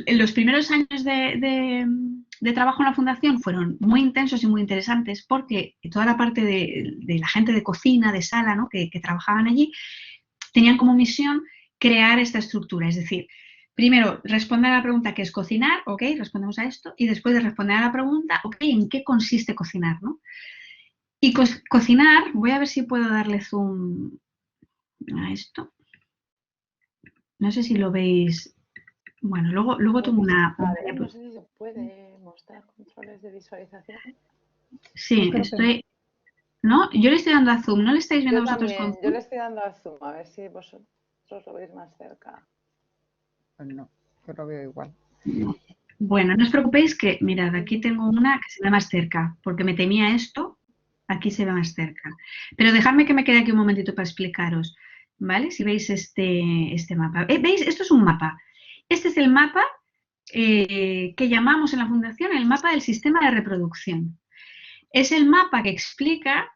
Los primeros años de trabajo en la Fundación fueron muy intensos y muy interesantes porque toda la parte de la gente de cocina, de sala, ¿no? que trabajaban allí, tenían como misión crear esta estructura. Es decir, primero responder a la pregunta ¿qué es cocinar? Ok, respondemos a esto. Y después de responder a la pregunta, ok, ¿en qué consiste cocinar? ¿No? Y cocinar, voy a ver si puedo darle zoom a esto. No sé si lo veis. Bueno, luego tomo una... A ver, no sé si se puede mostrar controles de visualización. Sí, estoy... ¿No? Yo le estoy dando a zoom, ¿no le estáis viendo Yo vosotros también, con zoom? yo le estoy dando a zoom, a ver si vosotros lo veis más cerca. Pues no, yo lo veo igual. Bueno, no os preocupéis que, mirad, aquí tengo una que se ve más cerca, porque me temía esto, aquí se ve más cerca. Pero dejadme que me quede aquí un momentito para explicaros, ¿vale? Si veis este mapa. ¿Veis? Esto es un mapa. Este es el mapa que llamamos en la Fundación el mapa del sistema de reproducción. Es el mapa que explica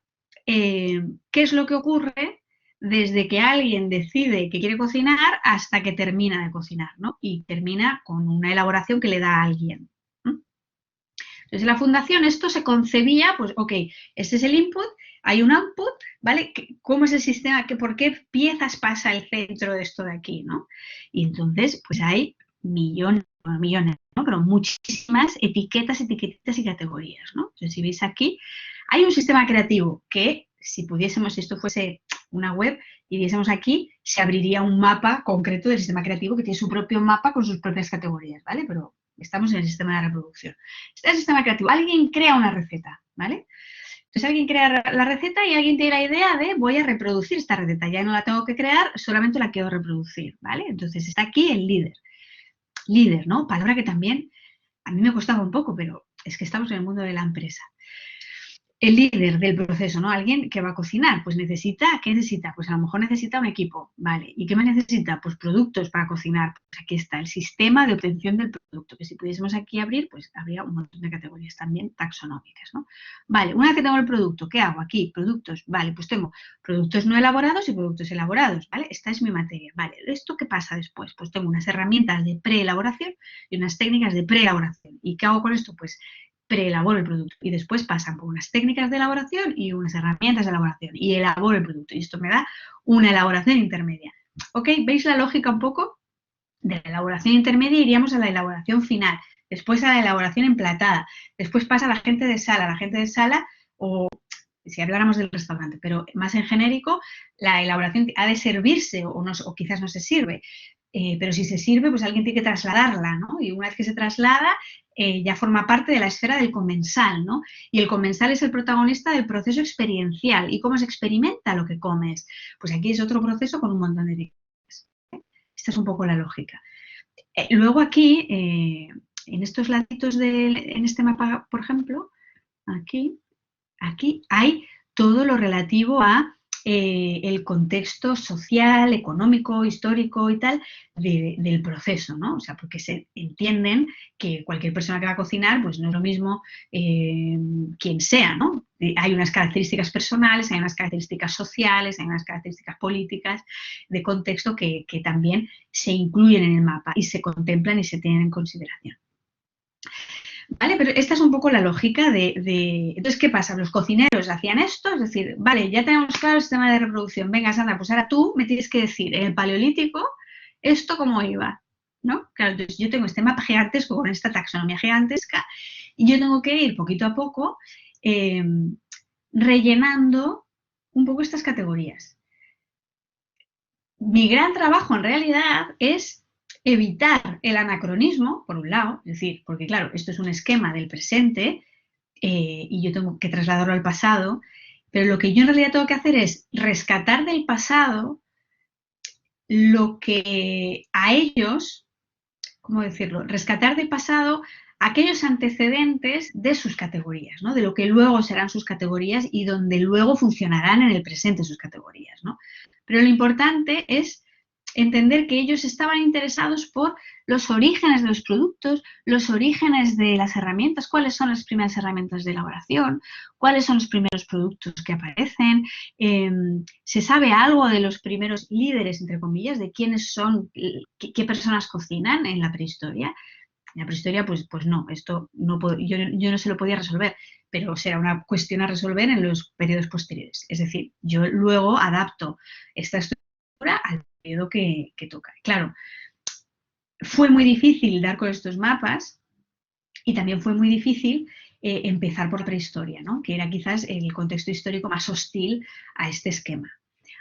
qué es lo que ocurre desde que alguien decide que quiere cocinar hasta que termina de cocinar, ¿no? Y termina con una elaboración que le da a alguien. Entonces, en la Fundación esto se concebía, pues, ok, este es el input, hay un output, ¿vale? ¿Cómo es el sistema? ¿Por qué piezas pasa el centro de esto de aquí, ¿no? Y entonces, pues hay millones, ¿no? Pero muchísimas etiquetas y categorías, ¿no? Entonces, si veis aquí, hay un sistema creativo que, si pudiésemos, si esto fuese una web y viésemos aquí, se abriría un mapa concreto del sistema creativo que tiene su propio mapa con sus propias categorías, ¿vale? Pero estamos en el sistema de reproducción. Este es el sistema creativo. Alguien crea una receta, ¿vale? Entonces alguien crea la receta y alguien tiene la idea de voy a reproducir esta receta. Ya no la tengo que crear, solamente la quiero reproducir, ¿vale? Entonces está aquí el líder. Líder, ¿no? Palabra que también a mí me costaba un poco, pero es que estamos en el mundo de la empresa. El líder del proceso, ¿no? Alguien que va a cocinar, pues ¿qué necesita? Pues a lo mejor necesita un equipo, ¿vale? ¿Y qué más necesita? Pues productos para cocinar. Pues aquí está el sistema de obtención del producto, que si pudiésemos aquí abrir, pues habría un montón de categorías también taxonómicas, ¿no? Vale, una vez que tengo el producto, ¿qué hago aquí? Productos, vale, pues tengo productos no elaborados y productos elaborados, ¿vale? Esta es mi materia, ¿vale? ¿Esto qué pasa después? Pues tengo unas herramientas de preelaboración y unas técnicas de preelaboración. ¿Y qué hago con esto? Pues preelaboro el producto y después pasan por unas técnicas de elaboración y unas herramientas de elaboración y elaboro el producto y esto me da una elaboración intermedia. ¿Ok? ¿Veis la lógica un poco? De la elaboración intermedia iríamos a la elaboración final, después a la elaboración emplatada, después pasa a la gente de sala o si habláramos del restaurante, pero más en genérico, la elaboración ha de servirse o quizás no se sirve. pero si se sirve, pues alguien tiene que trasladarla, ¿no? Y una vez que se traslada, ya forma parte de la esfera del comensal, ¿no? Y el comensal es el protagonista del proceso experiencial. ¿Y cómo se experimenta lo que comes? Pues aquí es otro proceso con un montón de diferencias. Esta es un poco la lógica. Luego aquí, en estos laditos en este mapa, por ejemplo, aquí hay todo lo relativo a el contexto social, económico, histórico y tal del proceso, ¿no? O sea, porque se entienden que cualquier persona que va a cocinar, pues no es lo mismo quien sea, ¿no? Hay unas características personales, hay unas características sociales, hay unas características políticas de contexto que también se incluyen en el mapa y se contemplan y se tienen en consideración. ¿Vale? Pero esta es un poco la lógica Entonces, ¿qué pasa? Los cocineros hacían esto, es decir, vale, ya tenemos claro el sistema de reproducción, venga, Sandra, pues ahora tú me tienes que decir, en el Paleolítico, ¿esto cómo iba? ¿No? Claro, entonces yo tengo este mapa gigantesco con esta taxonomía gigantesca y yo tengo que ir poquito a poco rellenando un poco estas categorías. Mi gran trabajo, en realidad, es evitar el anacronismo, por un lado, es decir, porque claro, esto es un esquema del presente y yo tengo que trasladarlo al pasado, pero lo que yo en realidad tengo que hacer es rescatar del pasado lo que a ellos, ¿cómo decirlo? Rescatar del pasado aquellos antecedentes de sus categorías, ¿no? De lo que luego serán sus categorías y donde luego funcionarán en el presente sus categorías, ¿no? Pero lo importante es entender que ellos estaban interesados por los orígenes de los productos, los orígenes de las herramientas, cuáles son las primeras herramientas de elaboración, cuáles son los primeros productos que aparecen, se sabe algo de los primeros líderes, entre comillas, de quiénes son, qué personas cocinan en la prehistoria. En la prehistoria, pues no, esto no puedo, yo no se lo podía resolver, pero será una cuestión a resolver en los periodos posteriores. Es decir, yo luego adapto esta estructura al periodo que toca. Claro, fue muy difícil dar con estos mapas y también fue muy difícil empezar por la prehistoria, ¿no? Que era quizás el contexto histórico más hostil a este esquema.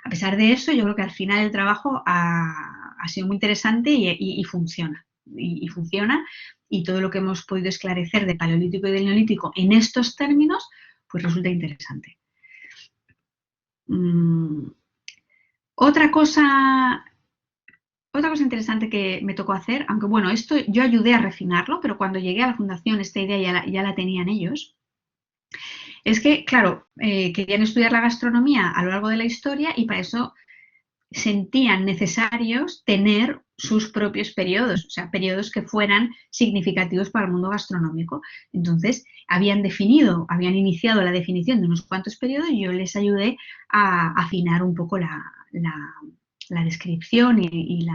A pesar de eso, yo creo que al final el trabajo ha sido muy interesante y funciona. Y funciona, y todo lo que hemos podido esclarecer de Paleolítico y del Neolítico en estos términos, pues resulta interesante. Otra cosa interesante que me tocó hacer, aunque bueno, esto yo ayudé a refinarlo, pero cuando llegué a la fundación esta idea ya la tenían ellos, es que, claro, querían estudiar la gastronomía a lo largo de la historia y para eso sentían necesarios tener sus propios periodos, o sea, periodos que fueran significativos para el mundo gastronómico. Entonces, habían iniciado la definición de unos cuantos periodos y yo les ayudé a afinar un poco la descripción y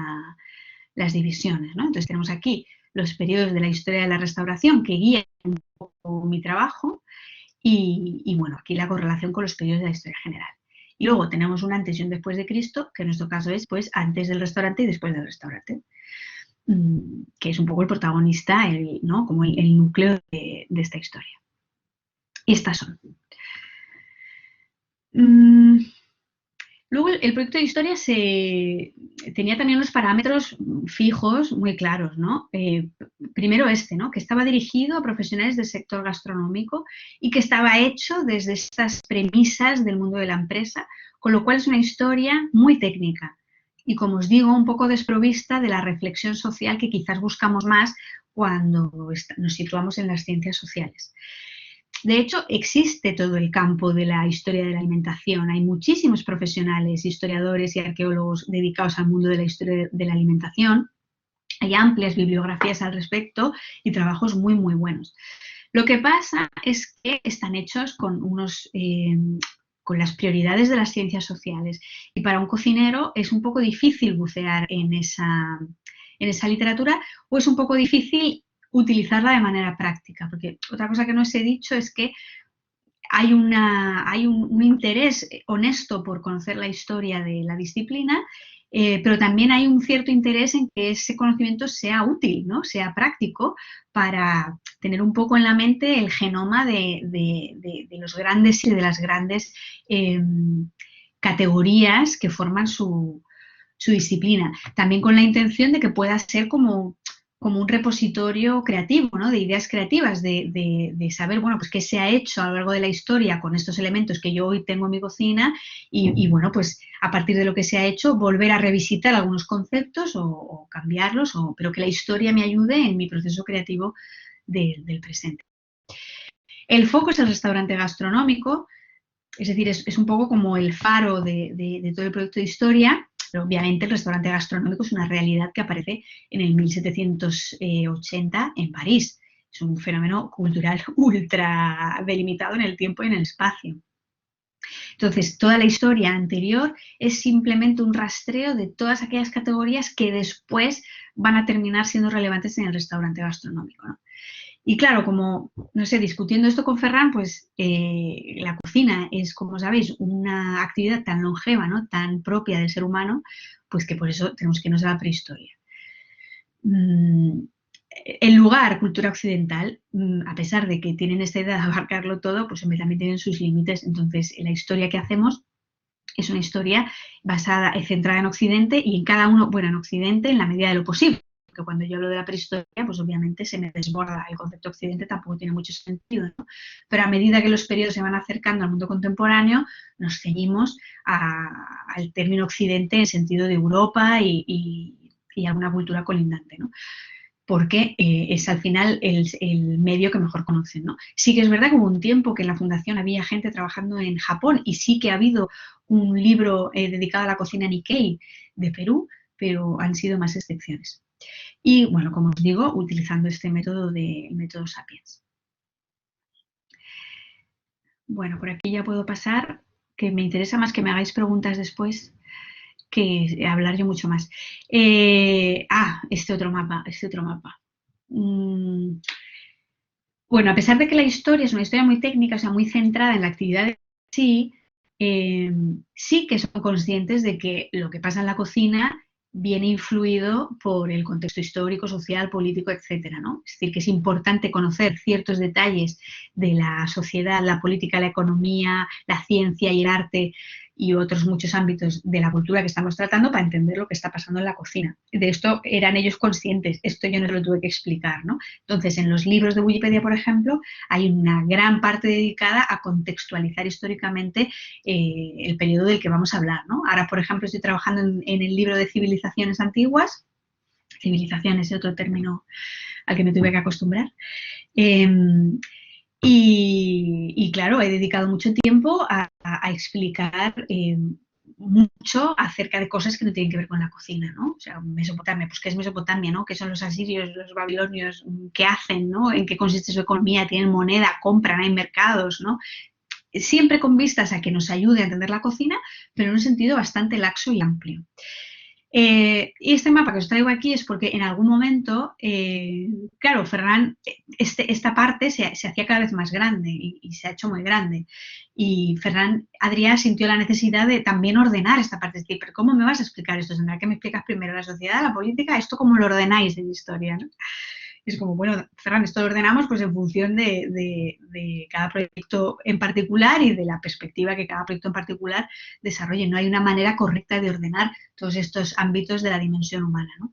las divisiones, ¿no? Entonces, tenemos aquí los periodos de la historia de la restauración que guían un poco mi trabajo y bueno, aquí la correlación con los periodos de la historia general. Y luego tenemos un antes y un después de Cristo, que en nuestro caso es pues antes del restaurante y después del restaurante, que es un poco el protagonista, ¿no? Como el núcleo de esta historia. Y estas son. Luego el proyecto de historia tenía también unos parámetros fijos muy claros, ¿no? Primero ¿no? Que estaba dirigido a profesionales del sector gastronómico y que estaba hecho desde estas premisas del mundo de la empresa, con lo cual es una historia muy técnica y, como os digo, un poco desprovista de la reflexión social que quizás buscamos más cuando nos situamos en las ciencias sociales. De hecho, existe todo el campo de la historia de la alimentación. Hay muchísimos profesionales, historiadores y arqueólogos dedicados al mundo de la historia de la alimentación. Hay amplias bibliografías al respecto y trabajos muy, muy buenos. Lo que pasa es que están hechos con con las prioridades de las ciencias sociales. Y para un cocinero es un poco difícil bucear en esa literatura, o es un poco difícil utilizarla de manera práctica, porque otra cosa que no os he dicho es que hay un interés honesto por conocer la historia de la disciplina, pero también hay un cierto interés en que ese conocimiento sea útil, ¿no? Sea práctico, para tener un poco en la mente el genoma de los grandes y de las grandes categorías que forman su su disciplina, también con la intención de que pueda ser como un repositorio creativo, ¿no? De ideas creativas, de saber, bueno, pues qué se ha hecho a lo largo de la historia con estos elementos que yo hoy tengo en mi cocina y bueno, pues a partir de lo que se ha hecho, volver a revisitar algunos conceptos o cambiarlos, pero que la historia me ayude en mi proceso creativo del presente. El foco es el restaurante gastronómico, es decir, es un poco como el faro de todo el proyecto de historia, pero obviamente el restaurante gastronómico es una realidad que aparece en el 1780 en París. Es un fenómeno cultural ultra delimitado en el tiempo y en el espacio. Entonces, toda la historia anterior es simplemente un rastreo de todas aquellas categorías que después van a terminar siendo relevantes en el restaurante gastronómico, ¿no? Y claro, como, no sé, discutiendo esto con Ferran, pues la cocina es, como sabéis, una actividad tan longeva, ¿no? Tan propia del ser humano, pues que por eso tenemos que irnos a la prehistoria. El lugar, cultura occidental, a pesar de que tienen esta idea de abarcarlo todo, pues también tienen sus límites. Entonces, la historia que hacemos es una historia basada, centrada en Occidente y en cada uno, bueno, en Occidente en la medida de lo posible. Porque cuando yo hablo de la prehistoria, pues obviamente se me desborda el concepto Occidente, tampoco tiene mucho sentido, ¿no? Pero a medida que los periodos se van acercando al mundo contemporáneo, nos ceñimos al término Occidente en sentido de Europa y alguna cultura colindante, ¿no? Porque es al final el medio que mejor conocen, ¿no? Sí que es verdad que hubo un tiempo que en la Fundación había gente trabajando en Japón y sí que ha habido un libro dedicado a la cocina Nikkei de Perú, pero han sido más excepciones. Y bueno, como os digo, utilizando este método método Sapiens. Bueno, por aquí ya puedo pasar, que me interesa más que me hagáis preguntas después que hablar yo mucho más. Este otro mapa. Bueno, a pesar de que la historia es una historia muy técnica, o sea, muy centrada en la actividad en sí, sí que son conscientes de que lo que pasa en la cocina viene influido por el contexto histórico, social, político, etcétera, ¿no? Es decir, que es importante conocer ciertos detalles de la sociedad, la política, la economía, la ciencia y el arte y otros muchos ámbitos de la cultura que estamos tratando para entender lo que está pasando en la cocina. De esto eran ellos conscientes, esto yo no lo tuve que explicar, ¿no? Entonces, en los libros de Wikipedia, por ejemplo, hay una gran parte dedicada a contextualizar históricamente el periodo del que vamos a hablar, ¿no? Ahora, por ejemplo, estoy trabajando en el libro de civilizaciones antiguas. Civilización es otro término al que me tuve que acostumbrar. Y claro, he dedicado mucho tiempo a explicar mucho acerca de cosas que no tienen que ver con la cocina, ¿no? O sea, Mesopotamia, pues ¿qué es Mesopotamia, no? ¿Qué son los asirios, los babilonios? ¿Qué hacen, no? ¿En qué consiste su economía? ¿Tienen moneda? ¿Compran? ¿Hay mercados, no? Siempre con vistas a que nos ayude a entender la cocina, pero en un sentido bastante laxo y amplio. Y este mapa que os traigo aquí es porque en algún momento, claro, Ferran, esta parte se hacía cada vez más grande y se ha hecho muy grande. Y Ferran Adrià sintió la necesidad de también ordenar esta parte. Es decir, ¿pero cómo me vas a explicar esto? ¿Tendrá que me explicas primero la sociedad, la política? ¿Esto cómo lo ordenáis en historia, ¿no? Es como, bueno, Ferran, esto lo ordenamos pues en función de cada proyecto en particular y de la perspectiva que cada proyecto en particular desarrolle. No hay una manera correcta de ordenar todos estos ámbitos de la dimensión humana, ¿no?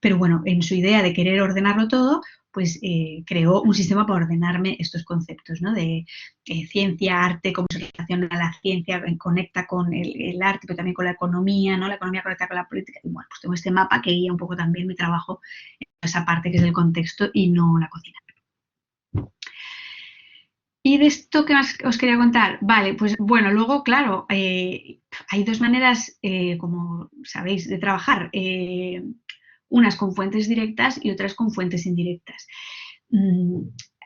Pero bueno, en su idea de querer ordenarlo todo, pues creó un sistema para ordenarme estos conceptos, ¿no? De ciencia, arte, cómo se relaciona la ciencia, conecta con el arte, pero también con la economía, ¿no? La economía conecta con la política. Y bueno, pues tengo este mapa que guía un poco también mi trabajo en esa parte que es el contexto y no la cocina. ¿Y de esto qué más os quería contar? Vale, pues bueno, luego, claro, hay dos maneras, como sabéis, de trabajar. Unas con fuentes directas y otras con fuentes indirectas.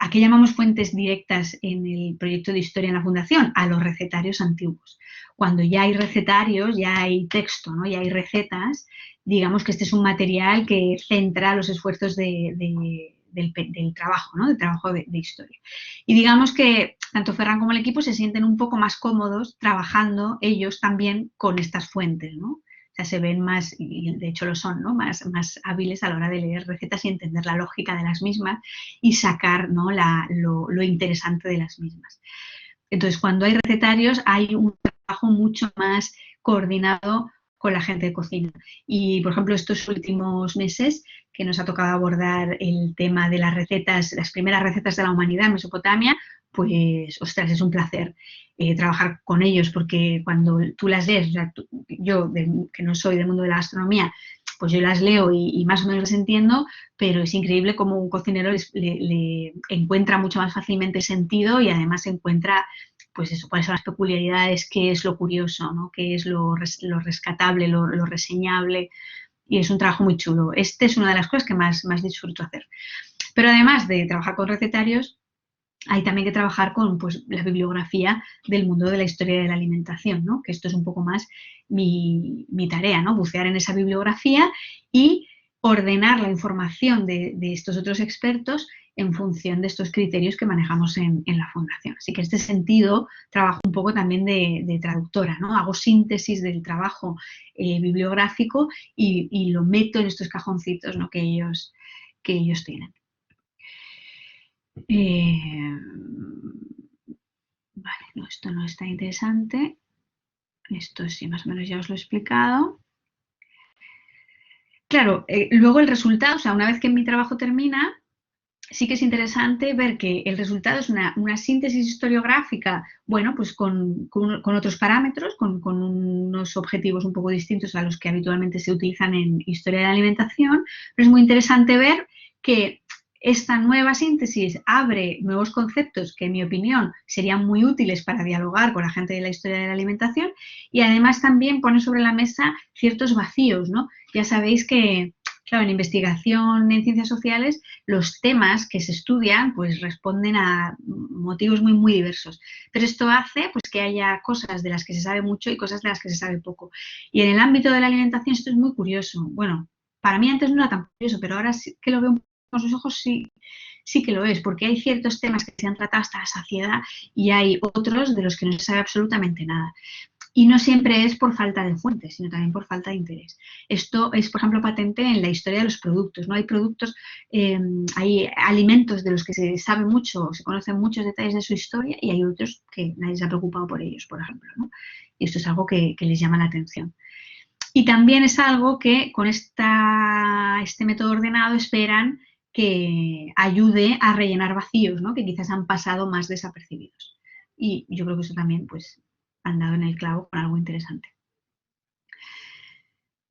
¿A qué llamamos fuentes directas en el proyecto de historia en la Fundación? A los recetarios antiguos. Cuando ya hay recetarios, ya hay texto, ¿no? Ya hay recetas, digamos que este es un material que centra los esfuerzos del trabajo, ¿no? Del trabajo de historia. Y digamos que tanto Ferran como el equipo se sienten un poco más cómodos trabajando ellos también con estas fuentes, ¿no? O sea, se ven más, y de hecho lo son, ¿no? Más hábiles a la hora de leer recetas y entender la lógica de las mismas y sacar, ¿no? lo interesante de las mismas. Entonces, cuando hay recetarios hay un trabajo mucho más coordinado con la gente de cocina. Y, por ejemplo, estos últimos meses que nos ha tocado abordar el tema de las recetas, las primeras recetas de la humanidad en Mesopotamia, pues, ostras, es un placer trabajar con ellos, porque cuando tú las lees, o sea, yo, que no soy del mundo de la gastronomía, pues yo las leo y más o menos las entiendo, pero es increíble cómo un cocinero le encuentra mucho más fácilmente sentido y además encuentra, pues eso, cuáles son las peculiaridades, qué es lo curioso, ¿no? Qué es lo rescatable, lo reseñable, y es un trabajo muy chulo. Este es una de las cosas que más disfruto hacer. Pero además de trabajar con recetarios, hay también que trabajar con, pues, la bibliografía del mundo de la historia de la alimentación, ¿no? Que esto es un poco más mi tarea, ¿no? Bucear en esa bibliografía y ordenar la información de estos otros expertos en función de estos criterios que manejamos en la fundación. Así que en este sentido trabajo un poco también de traductora, ¿no? Hago síntesis del trabajo bibliográfico y lo meto en estos cajoncitos, ¿no? que ellos tienen. Vale, no, esto no está interesante. Esto sí, más o menos ya os lo he explicado. Claro, luego el resultado, o sea, una vez que mi trabajo termina, sí que es interesante ver que el resultado es una síntesis historiográfica, bueno, pues con otros parámetros, con unos objetivos un poco distintos a los que habitualmente se utilizan en historia de la alimentación, pero es muy interesante ver que esta nueva síntesis abre nuevos conceptos que, en mi opinión, serían muy útiles para dialogar con la gente de la historia de la alimentación y además también pone sobre la mesa ciertos vacíos, ¿no? Ya sabéis que, claro, en investigación en ciencias sociales los temas que se estudian pues responden a motivos muy diversos, pero esto hace pues que haya cosas de las que se sabe mucho y cosas de las que se sabe poco. Y en el ámbito de la alimentación esto es muy curioso. Bueno, para mí antes no era tan curioso, pero ahora sí que lo veo con sus ojos, sí que lo es, porque hay ciertos temas que se han tratado hasta la saciedad y hay otros de los que no se sabe absolutamente nada. Y no siempre es por falta de fuentes, sino también por falta de interés. Esto es, por ejemplo, patente en la historia de los productos, ¿no? Hay productos, hay alimentos de los que se sabe mucho, se conocen muchos detalles de su historia y hay otros que nadie se ha preocupado por ellos, por ejemplo, ¿no? Y esto es algo que les llama la atención. Y también es algo que con este método ordenado esperan que ayude a rellenar vacíos, ¿no? Que quizás han pasado más desapercibidos. Y yo creo que eso también, pues, han dado en el clavo con algo interesante.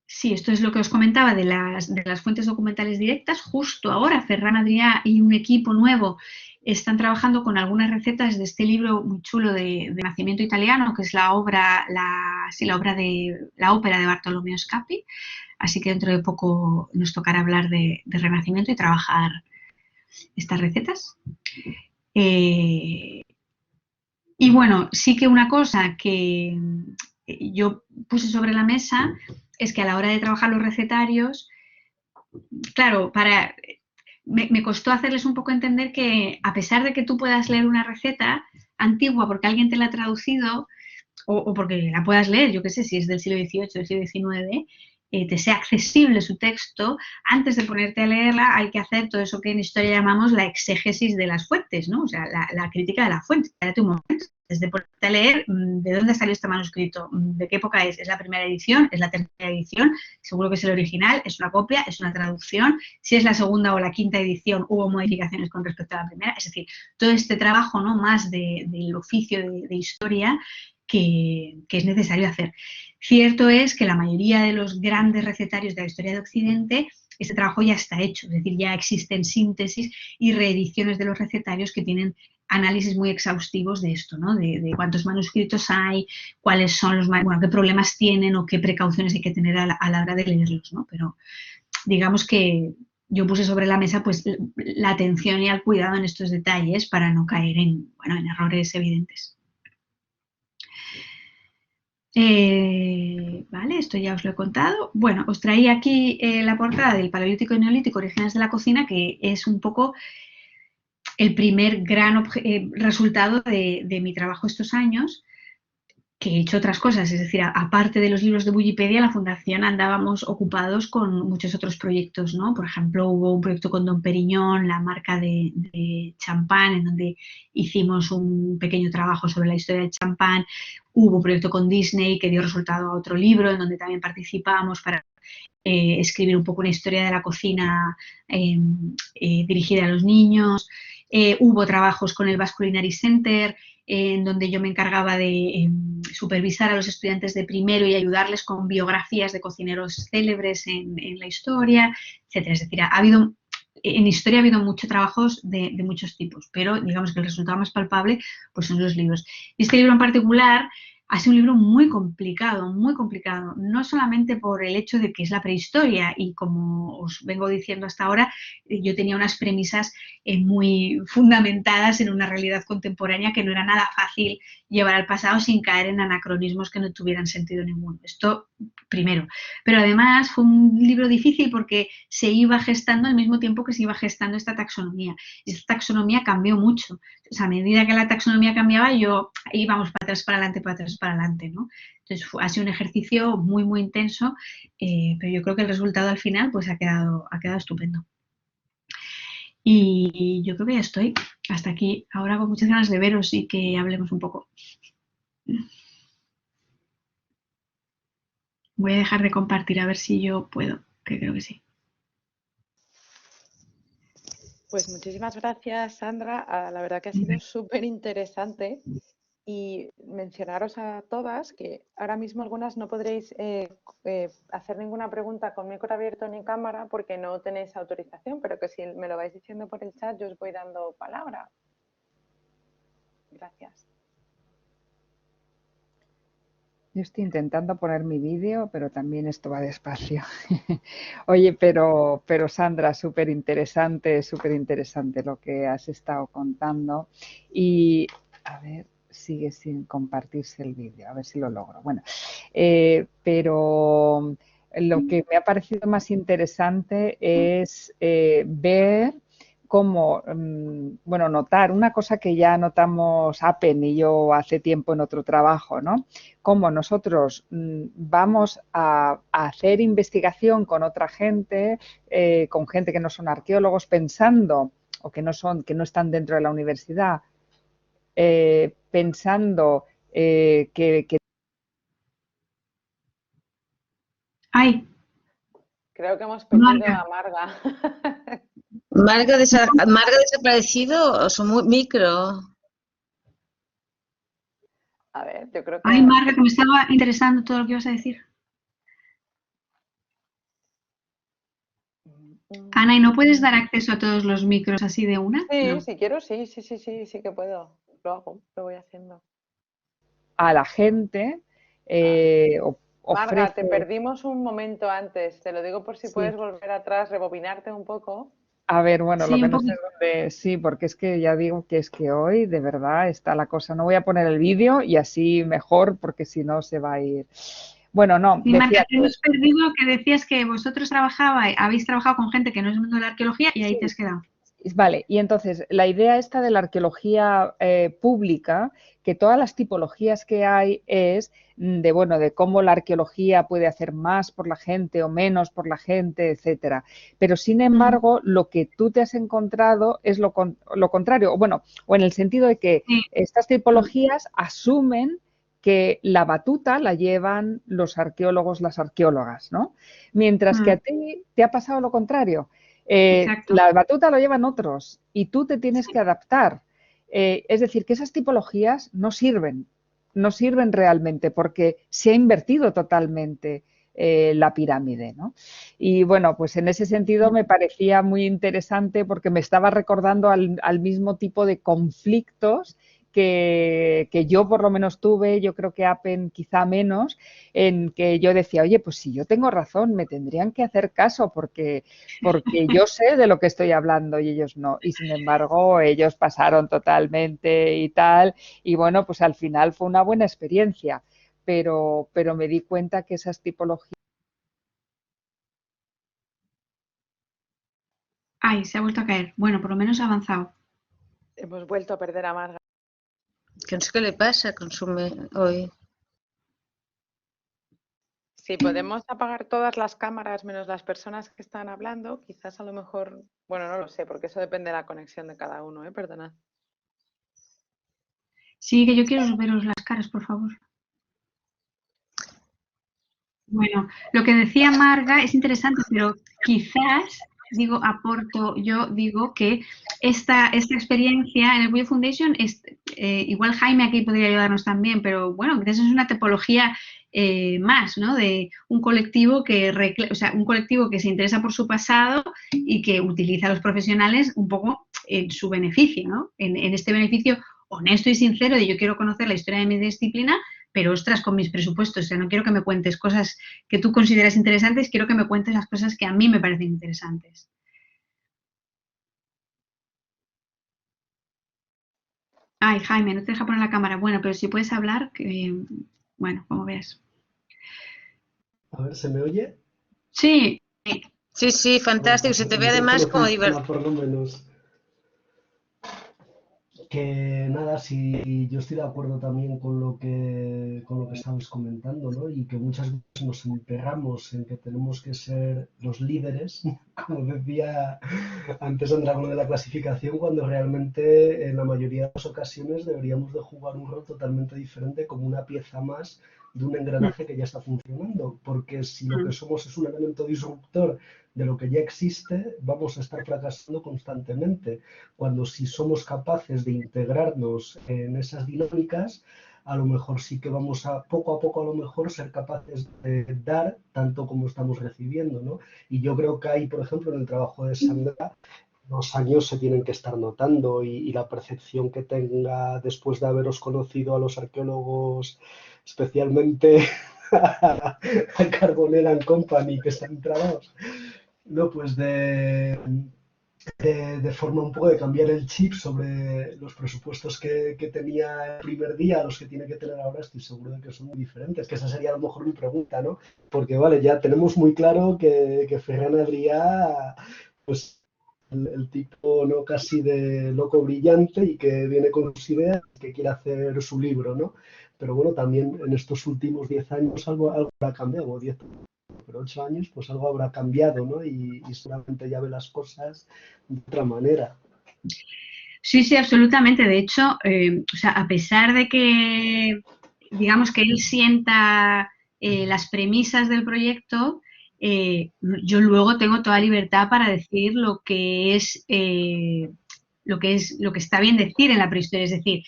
Sí, esto es lo que os comentaba de las fuentes documentales directas. Justo ahora Ferran Adrià y un equipo nuevo están trabajando con algunas recetas de este libro muy chulo de Nacimiento Italiano, que es la ópera de Bartolomeo Scappi. Así que dentro de poco nos tocará hablar de Renacimiento y trabajar estas recetas. Y bueno, sí que una cosa que yo puse sobre la mesa es que a la hora de trabajar los recetarios, claro, me costó hacerles un poco entender que a pesar de que tú puedas leer una receta antigua porque alguien te la ha traducido o porque la puedas leer, yo qué sé, si es del siglo XVIII, del siglo XIX, te sea accesible su texto, antes de ponerte a leerla hay que hacer todo eso que en historia llamamos la exégesis de las fuentes, ¿no? O sea, la crítica de la fuente. Espérate un momento, desde ponerte a leer, ¿de dónde salió este manuscrito? ¿De qué época es? ¿Es la primera edición? ¿Es la tercera edición? Seguro que es el original, es una copia, es una traducción. Si es la segunda o la quinta edición, hubo modificaciones con respecto a la primera. Es decir, todo este trabajo, ¿no? Más del oficio de historia que es necesario hacer. Cierto es que la mayoría de los grandes recetarios de la historia de Occidente, este trabajo ya está hecho, es decir, ya existen síntesis y reediciones de los recetarios que tienen análisis muy exhaustivos de esto, ¿no? De cuántos manuscritos hay, cuáles son qué problemas tienen o qué precauciones hay que tener a la hora de leerlos, ¿no? Pero digamos que yo puse sobre la mesa pues la atención y el cuidado en estos detalles para no caer en errores evidentes. Vale, esto ya os lo he contado. Bueno, os traía aquí la portada del Paleolítico y Neolítico, Orígenes de la Cocina, que es un poco el primer gran resultado de mi trabajo estos años, que he hecho otras cosas, es decir, aparte de los libros de Wikipedia, la Fundación andábamos ocupados con muchos otros proyectos, ¿no? Por ejemplo, hubo un proyecto con Dom Perignon, la marca de champán, en donde hicimos un pequeño trabajo sobre la historia del champán. hubo un proyecto con Disney que dio resultado a otro libro en donde también participamos para escribir un poco una historia de la cocina dirigida a los niños. Hubo trabajos con el Basque Culinary Center, en donde yo me encargaba de supervisar a los estudiantes de primero y ayudarles con biografías de cocineros célebres en la historia, etcétera. Es decir, en historia ha habido muchos trabajos de muchos tipos, pero digamos que el resultado más palpable pues son los libros. Y este libro en particular ha sido un libro muy complicado, no solamente por el hecho de que es la prehistoria y como os vengo diciendo hasta ahora, yo tenía unas premisas muy fundamentadas en una realidad contemporánea que no era nada fácil llevar al pasado sin caer en anacronismos que no tuvieran sentido ninguno. Esto primero. Pero además fue un libro difícil porque se iba gestando al mismo tiempo que se iba gestando esta taxonomía. Y esta taxonomía cambió mucho. O sea, a medida que la taxonomía cambiaba, íbamos para atrás, para adelante, ¿no? Entonces ha sido un ejercicio muy, muy intenso, pero yo creo que el resultado al final pues ha quedado estupendo. Y yo creo que ya estoy hasta aquí. Ahora con muchas ganas de veros y que hablemos un poco. Voy a dejar de compartir a ver si yo puedo, que creo que sí. Pues muchísimas gracias, Sandra. La verdad que ha sido súper interesante. Y mencionaros a todas que ahora mismo algunas no podréis hacer ninguna pregunta con micro abierto ni cámara porque no tenéis autorización, pero que si me lo vais diciendo por el chat yo os voy dando palabra. Gracias. Yo estoy intentando poner mi vídeo, pero también esto va despacio. Oye, pero Sandra, súper interesante lo que has estado contando. Y, a ver, sigue sin compartirse el vídeo, a ver si lo logro. Bueno, pero lo que me ha parecido más interesante es ver cómo, bueno, notar una cosa que ya notamos Apen y yo hace tiempo en otro trabajo, ¿no? Cómo nosotros vamos a hacer investigación con otra gente, con gente que no son arqueólogos, pensando, o que no están dentro de la universidad, pensando que... ¡Ay! Creo que hemos perdido Marga. a Marga. ¿Marga ha desaparecido o su micro? A ver, yo creo que... Ay, Marga, que me estaba interesando todo lo que ibas a decir. Ana, ¿y no puedes dar acceso a todos los micros así de una? Sí, No. si quiero, sí que puedo. Lo hago, lo voy haciendo. A la gente Marga, te ofrece... perdimos un momento antes. Te lo digo por si Sí. puedes volver atrás, rebobinarte un poco. A ver, bueno, lo Sí, que un no sé poquito. dónde, sí, porque es que ya digo que es que hoy de verdad está la cosa. No voy a poner el vídeo y así mejor, porque si no se va a ir. Bueno, no, Y Marga, decía te hemos perdido que decías que vosotros habéis trabajado con gente que no es del mundo de la arqueología y ahí sí, te has quedado. vale, y entonces la idea esta de la arqueología pública, que todas las tipologías que hay es de, bueno, de cómo la arqueología puede hacer más por la gente o menos por la gente, etcétera. Pero sin embargo, lo que tú te has encontrado es lo contrario, o bueno, o en el sentido de que Sí. estas tipologías asumen que la batuta la llevan los arqueólogos, las arqueólogas, ¿no? Mientras que a ti te ha pasado lo contrario. Exacto. La batuta lo llevan otros y tú te tienes Sí. que adaptar. Es decir, que esas tipologías no sirven realmente porque se ha invertido totalmente la pirámide, ¿no? Y bueno, pues en ese sentido me parecía muy interesante porque me estaba recordando al mismo tipo de conflictos que yo por lo menos tuve, yo creo que Apen quizá menos, en que yo decía, oye, pues si yo tengo razón, me tendrían que hacer caso porque yo sé de lo que estoy hablando y ellos no. Y sin embargo, ellos pasaron totalmente y tal. Y bueno, pues al final fue una buena experiencia, pero me di cuenta que esas tipologías... Ay, se ha vuelto a caer. Bueno, por lo menos ha avanzado. Hemos vuelto a perder a Marga. Que no sé qué le pasa, consume hoy. Si podemos apagar todas las cámaras menos las personas que están hablando, quizás a lo mejor, bueno, no lo sé, porque eso depende de la conexión de cada uno, perdonad. Sí, que yo quiero veros las caras, por favor. Bueno, lo que decía Marga es interesante, pero quizás, yo digo que esta experiencia en el Buyo Foundation, igual Jaime aquí podría ayudarnos también, pero bueno, quizás es una tipología más, ¿no? De un colectivo o sea, un colectivo que se interesa por su pasado y que utiliza a los profesionales un poco en su beneficio, ¿no? En este beneficio honesto y sincero de yo quiero conocer la historia de mi disciplina, pero ostras, con mis presupuestos, o sea, no quiero que me cuentes cosas que tú consideras interesantes, quiero que me cuentes las cosas que a mí me parecen interesantes. Ay, Jaime, no te deja poner la cámara. Bueno, pero si puedes hablar, bueno, como veas. A ver, ¿se me oye? Sí, Sí, sí, Bueno, fantástico. pues Se te el ve además micrófono como divertido. funciona por lo menos. Que nada, sí, yo estoy de acuerdo también con lo que estabais comentando, ¿no? Y que muchas veces nos emperramos en que tenemos que ser los líderes, como decía antes Andrea con lo de la clasificación, cuando realmente en la mayoría de las ocasiones deberíamos de jugar un rol totalmente diferente como una pieza más de un engranaje que ya está funcionando, porque si lo que somos es un elemento disruptor de lo que ya existe, vamos a estar fracasando constantemente cuando si somos capaces de integrarnos en esas dinámicas, a lo mejor sí que vamos a poco a lo mejor ser capaces de dar tanto como estamos recibiendo, ¿no? Y yo creo que ahí, por ejemplo, en el trabajo de Sandra, los años se tienen que estar notando y la percepción que tenga después de haberos conocido a los arqueólogos, especialmente a Carbonell and Company, que están trabados, no, pues de forma un poco de cambiar el chip sobre los presupuestos que tenía el primer día a los que tiene que tener ahora, estoy seguro de que son muy diferentes, que esa sería a lo mejor mi pregunta, ¿no? Porque vale, ya tenemos muy claro que Ferran Adrià, pues el tipo no casi de loco brillante y que viene con sus ideas y que quiere hacer su libro, ¿no? Pero bueno, también en estos últimos 10 años algo ha cambiado, o 10, pero 8 años, pues algo habrá cambiado, ¿no? Y seguramente ya ve las cosas de otra manera. sí, sí, absolutamente. De hecho, o sea, a pesar de que, digamos, que él sienta las premisas del proyecto, yo luego tengo toda libertad para decir lo que está bien decir en la prehistoria. Es decir,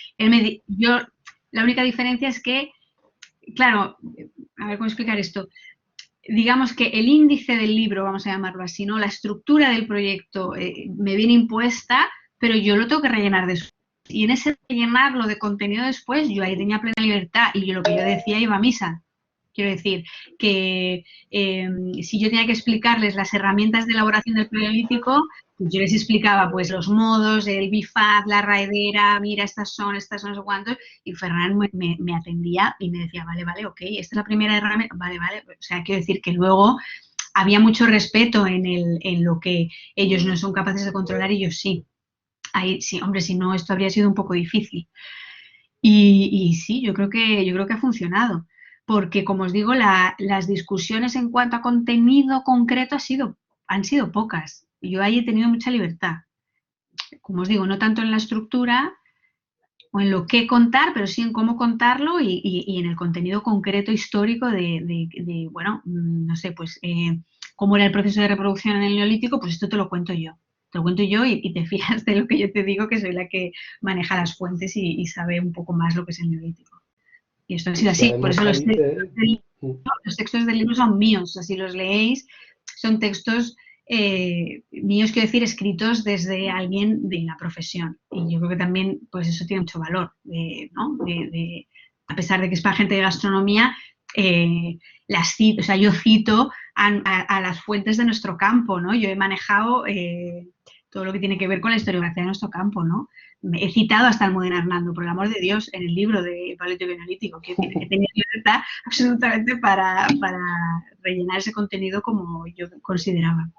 la única diferencia es que, claro, a ver cómo explicar esto. Digamos que el índice del libro, vamos a llamarlo así, ¿no? La estructura del proyecto me viene impuesta, pero yo lo tengo que rellenar después. Y en ese rellenarlo de contenido después, yo ahí tenía plena libertad y yo lo que yo decía iba a misa. Quiero decir que si yo tenía que explicarles las herramientas de elaboración del paleolítico, pues yo les explicaba pues los modos, el bifaz, la raedera, mira, estas son, no sé cuántos, y Ferran me atendía y me decía, vale, vale, ok, esta es la primera herramienta, vale, vale. O sea, quiero decir que luego había mucho respeto en lo que ellos no son capaces de controlar y yo sí. Ahí, sí, hombre, si no, esto habría sido un poco difícil. Y sí, yo creo que ha funcionado, porque como os digo, las discusiones en cuanto a contenido concreto han sido pocas. Yo ahí he tenido mucha libertad. Como os digo, no tanto en la estructura o en lo que contar, pero sí en cómo contarlo y en el contenido concreto histórico bueno, no sé, pues cómo era el proceso de reproducción en el Neolítico, pues esto te lo cuento yo. Te lo cuento yo y te fías de lo que yo te digo, que soy la que maneja las fuentes y sabe un poco más lo que es el Neolítico. Y esto ha sido Y así, por además eso ahí los textos del libro son míos, o sea, si los leéis, son textos míos, quiero decir, escritos desde alguien de la profesión. Y yo creo que también, pues eso tiene mucho valor, ¿no? A pesar de que es para gente de gastronomía, o sea, yo cito a las fuentes de nuestro campo, ¿no? Yo he manejado todo lo que tiene que ver con la historiografía de nuestro campo, ¿no? He citado hasta Almudena Hernando, por el amor de Dios, en el libro de Paleolítico y Neolítico, que he tenido libertad absolutamente para rellenar ese contenido como yo consideraba.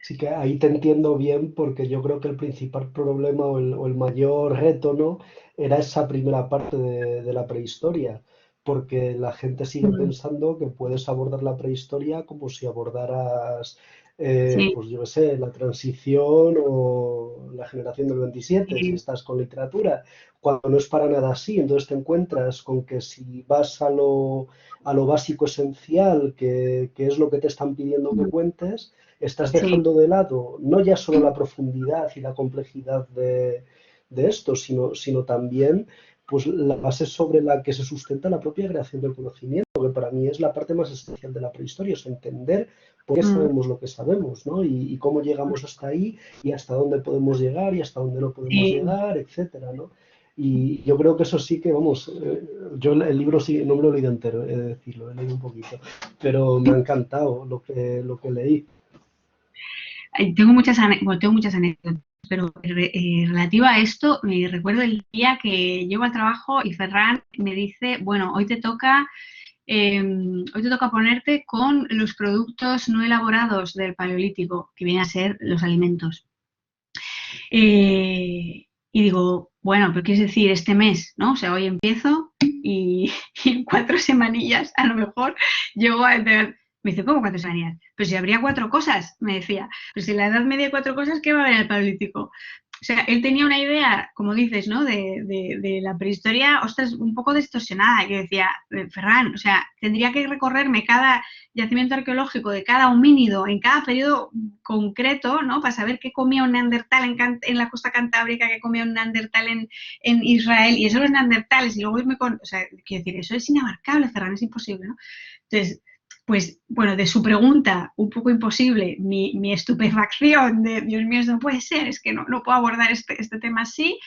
sí que ahí te entiendo bien porque yo creo que el principal problema o el mayor reto, ¿no? Era esa primera parte de la prehistoria. porque la gente sigue pensando que puedes abordar la prehistoria como si abordaras, Sí, pues yo qué sé, la transición o la generación del 27, si sí, estás con literatura, cuando no es para nada así. Entonces te encuentras con que si vas a lo básico esencial, que es lo que te están pidiendo que cuentes, estás sí, dejando de lado no ya solo la profundidad y la complejidad de esto, sino también pues la base sobre la que se sustenta la propia creación del conocimiento, que para mí es la parte más esencial de la prehistoria, es entender por qué sabemos lo que sabemos, ¿no? Y cómo llegamos hasta ahí y hasta dónde podemos llegar y hasta dónde no podemos sí. llegar, etcétera, ¿no? Y yo creo que eso sí que, vamos, yo el libro sí, no me lo he leído entero, he de decirlo, he leído un poquito, pero me ha encantado lo que leí. Tengo muchas anécdotas, pero relativa a esto, me recuerdo el día que llego al trabajo y Ferran me dice, bueno, hoy te toca ponerte con los productos no elaborados del Paleolítico, que vienen a ser los alimentos. Y digo, bueno, pero quieres decir este mes, ¿no? O sea, hoy empiezo y en 4 semanillas a lo mejor llego a entender. Me dice, ¿cómo 4 semanillas? Pues si habría 4 cosas, me decía. Pero si la edad media de 4 cosas, ¿qué va a haber en el Paleolítico? O sea, él tenía una idea, como dices, ¿no? De la prehistoria, ostras, un poco distorsionada. Que decía, Ferran, o sea, tendría que recorrerme cada yacimiento arqueológico de cada homínido en cada periodo concreto, ¿no? Para saber qué comía un neandertal en la costa cantábrica, qué comía un neandertal en Israel, y eso los neandertales, y luego irme con. O sea, quiero decir, eso es inabarcable, Ferran, es imposible, ¿no? Entonces, pues bueno, de su pregunta un poco imposible, mi estupefacción de, Dios mío, eso no puede ser, es que no puedo abordar este tema así,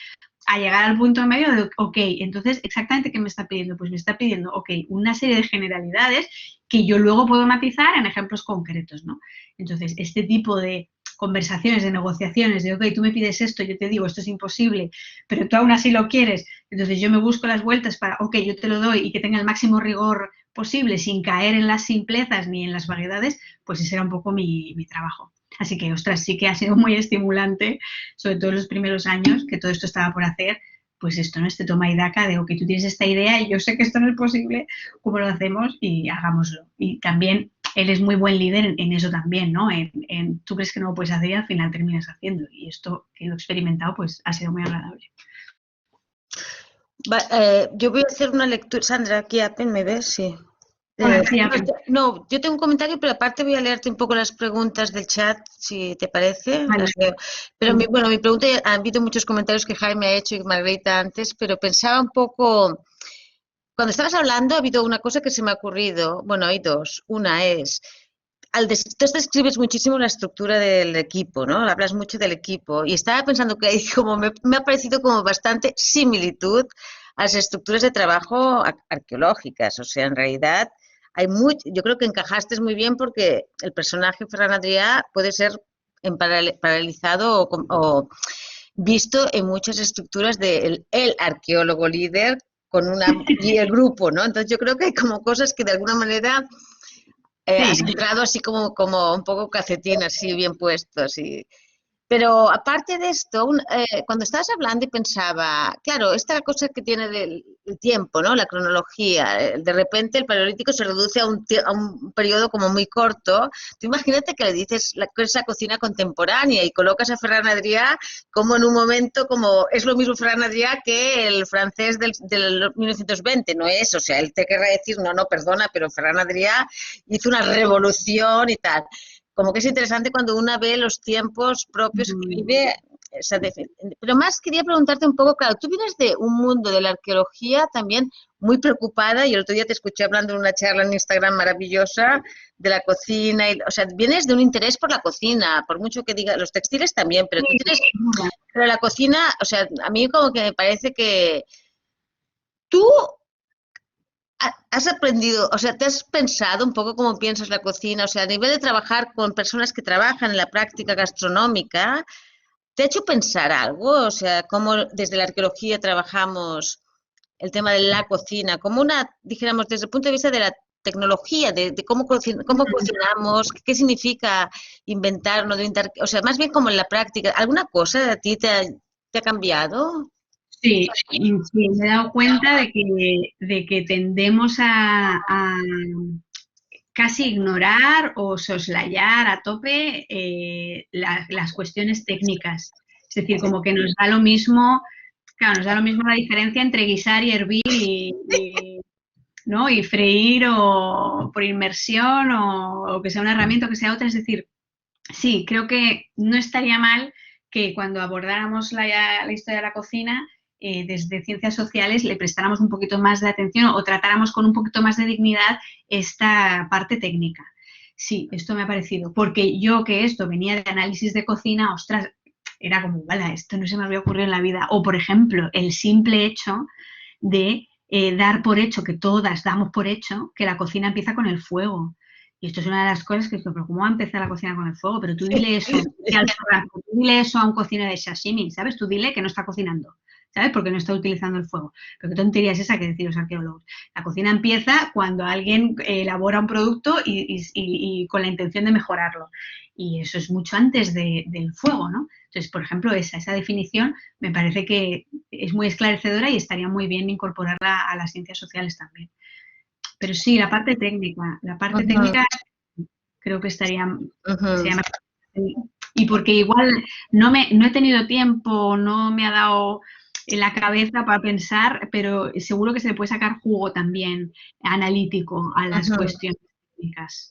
a llegar al punto medio de, ok, entonces, ¿exactamente qué me está pidiendo? Pues me está pidiendo, ok, una serie de generalidades que yo luego puedo matizar en ejemplos concretos, ¿no? Entonces, este tipo de conversaciones, de negociaciones, de, ok, tú me pides esto, yo te digo, esto es imposible, pero tú aún así lo quieres, entonces yo me busco las vueltas para, ok, yo te lo doy y que tenga el máximo rigor posible sin caer en las simplezas ni en las vaguedades, pues ese era un poco mi trabajo. Así que, ostras, sí que ha sido muy estimulante, sobre todo en los primeros años, que todo esto estaba por hacer, pues esto, ¿no? Este toma y daca de, ok, tú tienes esta idea y yo sé que esto no es posible, ¿cómo lo hacemos? Y hagámoslo. Y también él es muy buen líder en eso también, ¿no? Tú crees que no lo puedes hacer y al final terminas haciendo. Y esto que lo he experimentado, pues ha sido muy agradable. Yo voy a hacer una lectura. Sandra, aquí Apen, ¿me ves? Sí. Hola, sí, Apen. No, yo tengo un comentario, pero aparte voy a leerte un poco las preguntas del chat, si te parece. Vale. Las leo. Pero bueno, mi pregunta, ha habido muchos comentarios que Jaime ha hecho y Margarita antes, pero pensaba un poco, cuando estabas hablando ha habido una cosa que se me ha ocurrido, bueno, hay dos. Una es, tú describes muchísimo la estructura del equipo, ¿no? Hablas mucho del equipo y estaba pensando que hay como, me ha parecido como bastante similitud a las estructuras de trabajo arqueológicas, o sea, en realidad yo creo que encajaste muy bien porque el personaje Ferran Adrià puede ser paralelizado o visto en muchas estructuras del el arqueólogo líder y el grupo, ¿no? Entonces yo creo que hay como cosas que de alguna manera has entrado así como un poco calcetín, así bien puestos. Pero aparte de esto, cuando estabas hablando y pensaba, claro, esta cosa que tiene del tiempo, ¿no? La cronología, de repente el paleolítico se reduce a un periodo como muy corto. Tú imagínate que le dices esa cocina contemporánea y colocas a Ferran Adrià como en un momento como es lo mismo Ferran Adrià que el francés del 1920, no es, o sea, él te querrá decir, no, perdona, pero Ferran Adrià hizo una revolución y tal. Como que es interesante cuando uno ve los tiempos propios que vive. Pero más quería preguntarte un poco, claro, tú vienes de un mundo de la arqueología también muy preocupada, y el otro día te escuché hablando en una charla en Instagram maravillosa de la cocina, o sea, vienes de un interés por la cocina, por mucho que diga, los textiles también, pero tú tienes, pero la cocina, o sea, a mí como que me parece que tú has aprendido, o sea, ¿te has pensado un poco cómo piensas la cocina? O sea, a nivel de trabajar con personas que trabajan en la práctica gastronómica, ¿te ha hecho pensar algo? O sea, cómo desde la arqueología trabajamos el tema de la cocina, como dijéramos, desde el punto de vista de la tecnología, de cómo cocinamos, qué significa inventar, o sea, más bien como en la práctica. ¿Alguna cosa a ti te ha cambiado? Sí, sí, me he dado cuenta de que tendemos a casi ignorar o soslayar a tope las cuestiones técnicas. Es decir, como que nos da lo mismo, claro, nos da lo mismo la diferencia entre guisar y hervir ¿no? Y freír o por inmersión o que sea una herramienta o que sea otra. Es decir, sí, creo que no estaría mal que cuando abordáramos la historia de la cocina, desde ciencias sociales le prestáramos un poquito más de atención o tratáramos con un poquito más de dignidad esta parte técnica. Sí, esto me ha parecido, porque yo que esto venía de análisis de cocina, ostras, era como, vale, esto no se me había ocurrido en la vida. O, por ejemplo, el simple hecho de dar por hecho, que todas damos por hecho, que la cocina empieza con el fuego. Y esto es una de las cosas que, pero ¿cómo va a empezar la cocina con el fuego? Pero tú dile eso, tú dile eso a un cocinero de sashimi, ¿sabes? Tú dile que no está cocinando, ¿sabes? Porque no está utilizando el fuego. Pero qué tontería es esa que decir los arqueólogos. La cocina empieza cuando alguien elabora un producto y con la intención de mejorarlo. Y eso es mucho antes del fuego, ¿no? Entonces, por ejemplo, esa definición me parece que es muy esclarecedora y estaría muy bien incorporarla a las ciencias sociales también. Pero sí, la parte técnica creo que estaría, y porque igual no he tenido tiempo, no me ha dado en la cabeza para pensar, pero seguro que se le puede sacar jugo también analítico a las cuestiones técnicas.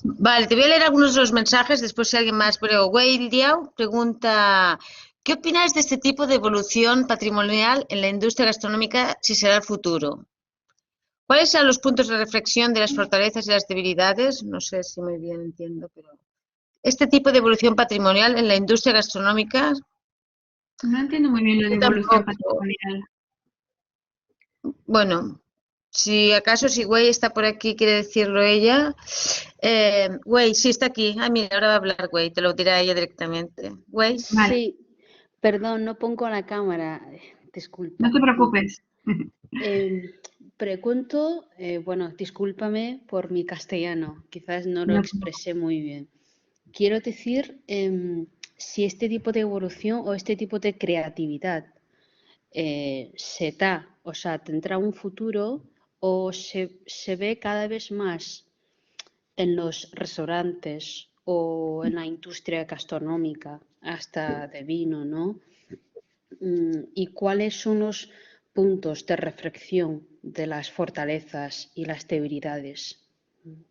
Vale, te voy a leer algunos de los mensajes, después si alguien más, pero Wei Liao pregunta, ¿qué opinas de este tipo de evolución patrimonial en la industria gastronómica si será el futuro? ¿Cuáles serán los puntos de reflexión de las fortalezas y las debilidades? No sé si muy bien entiendo, pero este tipo de evolución patrimonial en la industria gastronómica. No entiendo muy bien lo de evolución patrimonial. Bueno, si acaso si Wei está por aquí, quiere decirlo ella. Wei, sí está aquí. Ah, mira, ahora va a hablar Wei, te lo dirá ella directamente. Wei. Vale. Sí, perdón, no pongo la cámara, disculpa. No te preocupes. Pregunto, bueno, discúlpame por mi castellano, quizás no lo expresé muy bien. Quiero decir si este tipo de evolución o este tipo de creatividad o sea, tendrá un futuro o se ve cada vez más en los restaurantes o en la industria gastronómica, hasta de vino, ¿no? ¿Y cuáles son los puntos de reflexión de las fortalezas y las debilidades,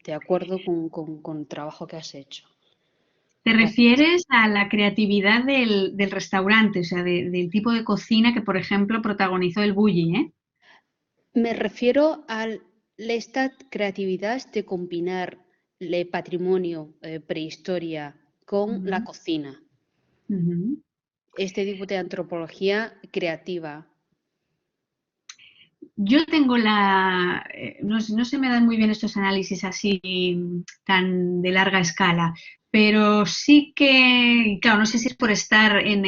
de acuerdo con el trabajo que has hecho? ¿Te refieres a la creatividad del restaurante, o sea, del tipo de cocina que, por ejemplo, protagonizó el Bulli, ¿eh? Me refiero a esta creatividad de combinar el patrimonio, prehistoria, con la cocina. Este tipo de antropología creativa. Yo tengo no se me dan muy bien estos análisis así tan de larga escala, pero sí que, claro, no sé si es por estar en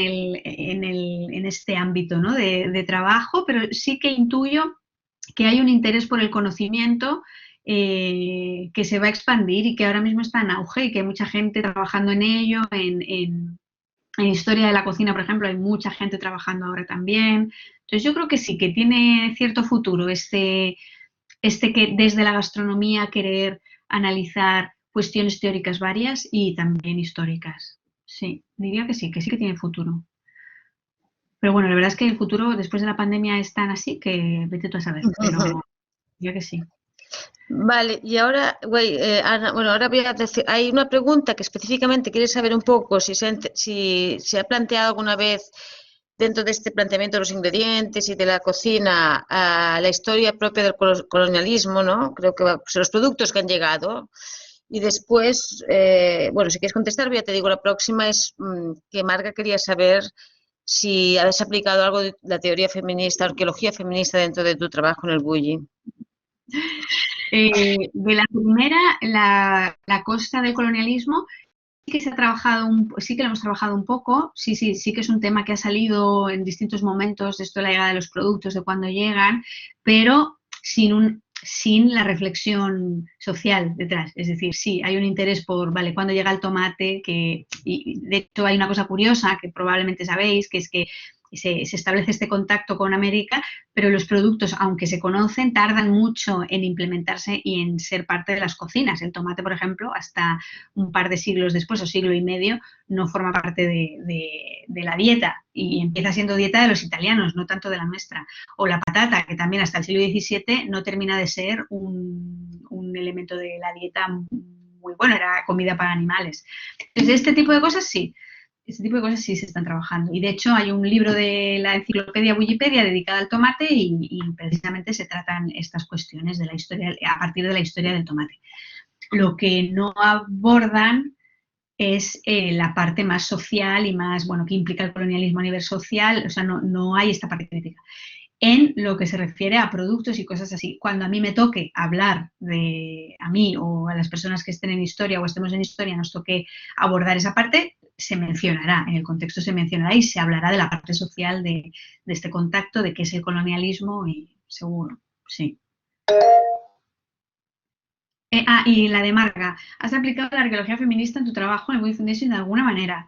este ámbito, ¿no? de trabajo, pero sí que intuyo que hay un interés por el conocimiento que se va a expandir y que ahora mismo está en auge y que hay mucha gente trabajando en ello, en historia de la cocina, por ejemplo, hay mucha gente trabajando ahora también. Entonces yo creo que sí, que tiene cierto futuro este que desde la gastronomía querer analizar cuestiones teóricas varias y también históricas. Sí, diría que sí que tiene futuro. Pero bueno, la verdad es que el futuro después de la pandemia es tan así que vete tú a saber, pero diría que sí. Vale, y ahora, Ana, bueno, ahora voy a decir, hay una pregunta que específicamente quiere saber un poco si se ha planteado alguna vez dentro de este planteamiento de los ingredientes y de la cocina a la historia propia del colonialismo, ¿no? Creo que los productos que han llegado. Y después, bueno, si quieres contestar, ya te digo, la próxima es que Marga quería saber si has aplicado algo de la teoría feminista, arqueología feminista dentro de tu trabajo en el Bulli. De la primera, la costa del colonialismo, sí que se ha trabajado, sí que lo hemos trabajado un poco, sí que es un tema que ha salido en distintos momentos, de esto de la llegada de los productos, de cuándo llegan, pero sin la reflexión social detrás. Es decir, sí, hay un interés por, vale, cuándo llega el tomate, y de hecho hay una cosa curiosa que probablemente sabéis, que es que se establece este contacto con América, pero los productos, aunque se conocen, tardan mucho en implementarse y en ser parte de las cocinas. El tomate, por ejemplo, hasta un par de siglos después, o siglo y medio, no forma parte de la dieta y empieza siendo dieta de los italianos, no tanto de la nuestra. O la patata, que también hasta el siglo XVII no termina de ser un elemento de la dieta muy bueno, era comida para animales. Entonces, este tipo de cosas sí. Este tipo de cosas sí se están trabajando. Y de hecho hay un libro de la enciclopedia Wikipedia dedicada al tomate y precisamente se tratan estas cuestiones de la historia, a partir de la historia del tomate. Lo que no abordan es la parte más social y más, bueno, que implica el colonialismo a nivel social, o sea, no hay esta parte crítica. En lo que se refiere a productos y cosas así. Cuando a mí me toque hablar a mí o a las personas que estén en historia o estemos en historia, nos toque abordar esa parte, se mencionará, en el contexto se mencionará y se hablará de la parte social de este contacto, de qué es el colonialismo y seguro, sí. Y la de Marga, ¿has aplicado la arqueología feminista en tu trabajo en el Women Foundation de alguna manera?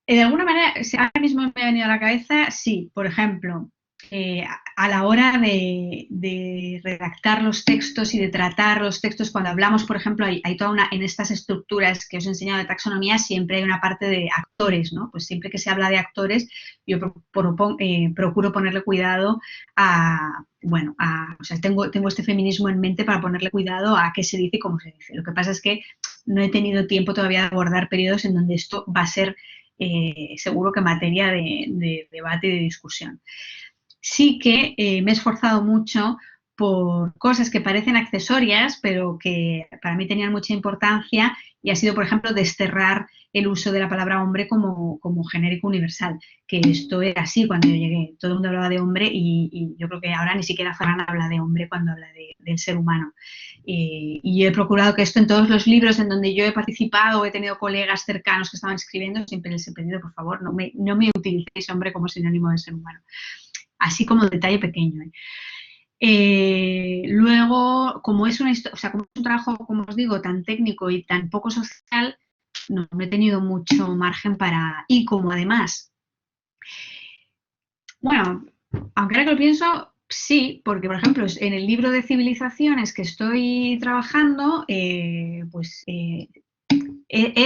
De alguna manera, ahora mismo me ha venido a la cabeza, sí, por ejemplo, a la hora de redactar los textos y de tratar los textos, cuando hablamos, por ejemplo, hay toda en estas estructuras que os he enseñado de taxonomía, siempre hay una parte de actores, ¿no? Pues siempre que se habla de actores, yo procuro ponerle cuidado o sea, tengo este feminismo en mente para ponerle cuidado a qué se dice y cómo se dice. Lo que pasa es que no he tenido tiempo todavía de abordar periodos en donde esto va a ser seguro que materia de debate y de discusión. Sí que me he esforzado mucho por cosas que parecen accesorias, pero que para mí tenían mucha importancia, y ha sido, por ejemplo, desterrar el uso de la palabra hombre como genérico universal, que esto era así cuando yo llegué. Todo el mundo hablaba de hombre y yo creo que ahora ni siquiera Ferran habla de hombre cuando habla del ser humano. Y he procurado que esto en todos los libros en donde yo he participado, he tenido colegas cercanos que estaban escribiendo, siempre les he pedido, por favor, no me utilicéis hombre como sinónimo de ser humano. Así como detalle pequeño. Luego, como es un trabajo, como os digo, tan técnico y tan poco social, no he tenido mucho margen para... Y como además, bueno, aunque ahora que lo pienso, sí, porque por ejemplo, en el libro de civilizaciones que estoy trabajando, he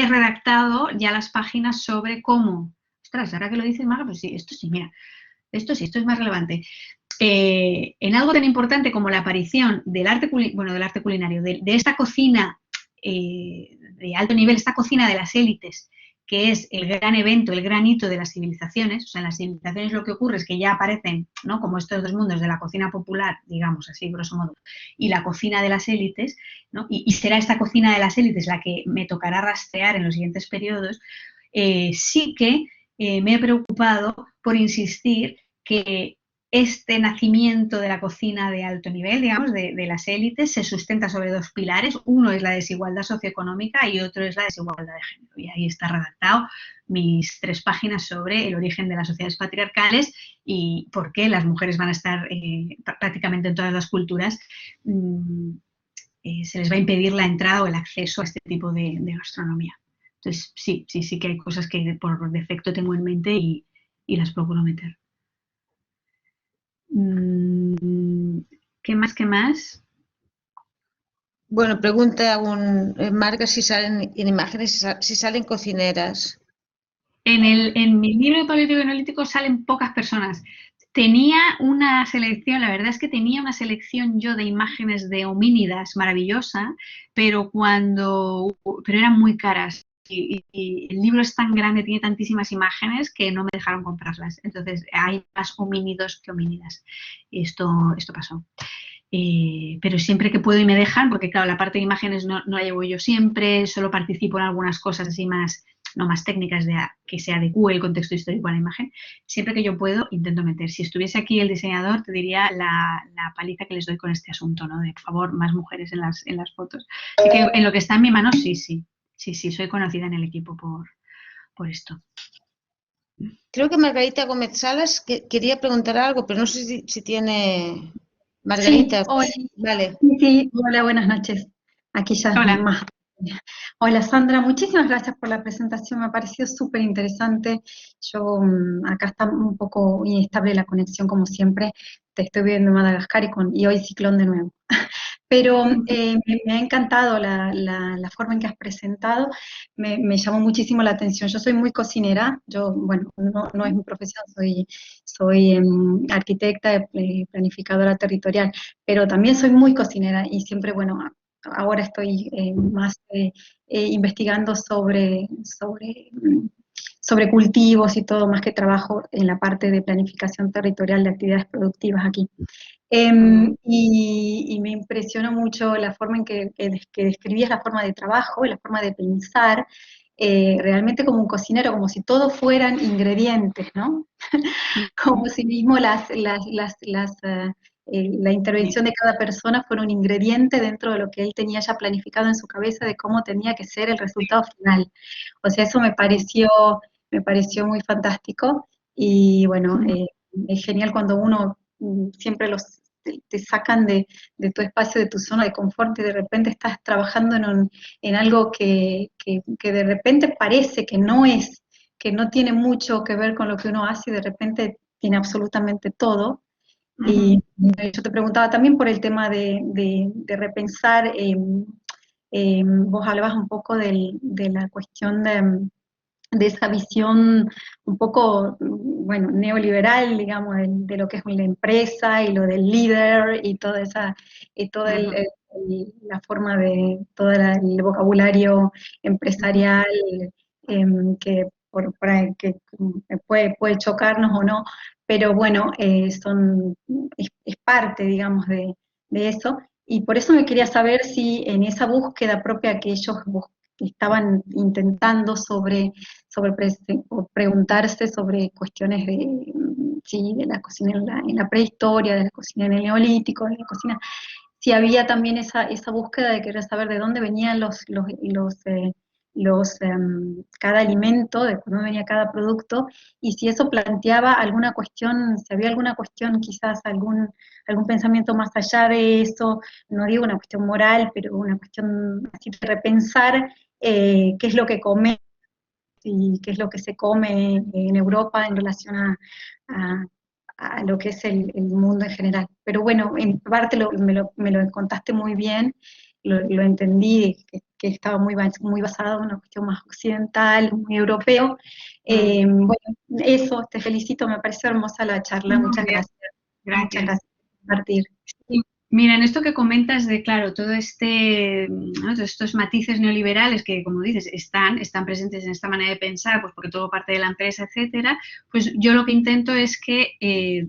redactado ya las páginas sobre cómo... Ostras, ahora que lo dices, Marga, pues sí, esto sí, mira. Esto es más relevante. En algo tan importante como la aparición del arte culinario, de esta cocina de alto nivel, esta cocina de las élites, que es el gran evento, el gran hito de las civilizaciones. O sea, en las civilizaciones lo que ocurre es que ya aparecen, ¿no?, como estos dos mundos de la cocina popular, digamos así, grosso modo, y la cocina de las élites, ¿no? Y será esta cocina de las élites la que me tocará rastrear en los siguientes periodos. Sí que me he preocupado por insistir que este nacimiento de la cocina de alto nivel, digamos, de las élites, se sustenta sobre dos pilares. Uno es la desigualdad socioeconómica y otro es la desigualdad de género. Y ahí está redactado mis 3 páginas sobre el origen de las sociedades patriarcales y por qué las mujeres van a estar prácticamente en todas las culturas. Se les va a impedir la entrada o el acceso a este tipo de gastronomía. Entonces, sí que hay cosas que por defecto tengo en mente y las procuro meter. ¿Qué más? Bueno, pregunta Marga si salen en imágenes, si salen cocineras. En mi libro de paleolítico y neolítico salen pocas personas. Tenía una selección, la verdad es que tenía una selección yo de imágenes de homínidas maravillosa, pero eran muy caras. Y el libro es tan grande, tiene tantísimas imágenes que no me dejaron comprarlas. Entonces hay más homínidos que homínidas. Esto pasó. Pero siempre que puedo y me dejan, porque claro, la parte de imágenes no la llevo yo siempre, solo participo en algunas cosas así más técnicas que se adecue el contexto histórico a la imagen. Siempre que yo puedo, intento meter. Si estuviese aquí el diseñador, te diría la paliza que les doy con este asunto, ¿no? De, por favor, más mujeres en las fotos. Así que en lo que está en mi mano, sí, soy conocida en el equipo por esto. Creo que Margarita Gómez Salas quería preguntar algo, pero no sé si tiene... Margarita, sí, hola. vale. Sí, hola, buenas noches. Aquí ya Hola. más Hola Sandra, muchísimas gracias por la presentación, me ha parecido súper interesante. Yo acá está un poco inestable la conexión como siempre, te estoy viendo en Madagascar y hoy ciclón de nuevo. Pero me ha encantado la forma en que has presentado, me llamó muchísimo la atención. Yo soy muy cocinera, yo, bueno, no es mi profesión, soy arquitecta, planificadora territorial, pero también soy muy cocinera y siempre, bueno, ahora estoy más investigando sobre cultivos y todo, más que trabajo en la parte de planificación territorial de actividades productivas aquí. Y me impresionó mucho la forma en que describías la forma de trabajo y la forma de pensar, realmente como un cocinero, como si todos fueran ingredientes, ¿no? Como si mismo la intervención de cada persona fuera un ingrediente dentro de lo que él tenía ya planificado en su cabeza de cómo tenía que ser el resultado final. O sea, eso me pareció muy fantástico y bueno, es genial cuando uno siempre te sacan de tu espacio, de tu zona de confort y de repente estás trabajando en algo que de repente parece que no tiene mucho que ver con lo que uno hace y de repente tiene absolutamente todo. Y yo te preguntaba también por el tema de repensar, vos hablabas un poco de la cuestión de esa visión un poco, bueno, neoliberal, digamos, de lo que es la empresa y lo del líder y toda esa, y toda la forma de, todo el vocabulario empresarial que, que puede chocarnos o no, pero bueno, es parte, digamos, de eso. Y por eso me quería saber si en esa búsqueda propia que ellos estaban intentando o preguntarse sobre cuestiones sí, de la cocina en la prehistoria, de la cocina en el neolítico, de la cocina, si había también esa búsqueda de querer saber de dónde venían cada alimento, de dónde venía cada producto, y si eso planteaba alguna cuestión, si había alguna cuestión, quizás algún pensamiento más allá de eso, no digo una cuestión moral, pero una cuestión así de repensar qué es lo que come y qué es lo que se come en Europa en relación a- a lo que es el mundo en general. Pero bueno, en parte me lo contaste muy bien, lo entendí, que estaba muy basado en una cuestión más occidental, muy europeo. Bueno, eso, te felicito, me pareció hermosa la charla, Muy muchas bien, gracias. Muchas gracias. gracias por compartir. Sí, mira, en esto que comentas de, claro, todo ¿no? Todos estos matices neoliberales que, como dices, están presentes en esta manera de pensar, pues porque todo parte de la empresa, etcétera, pues yo lo que intento es que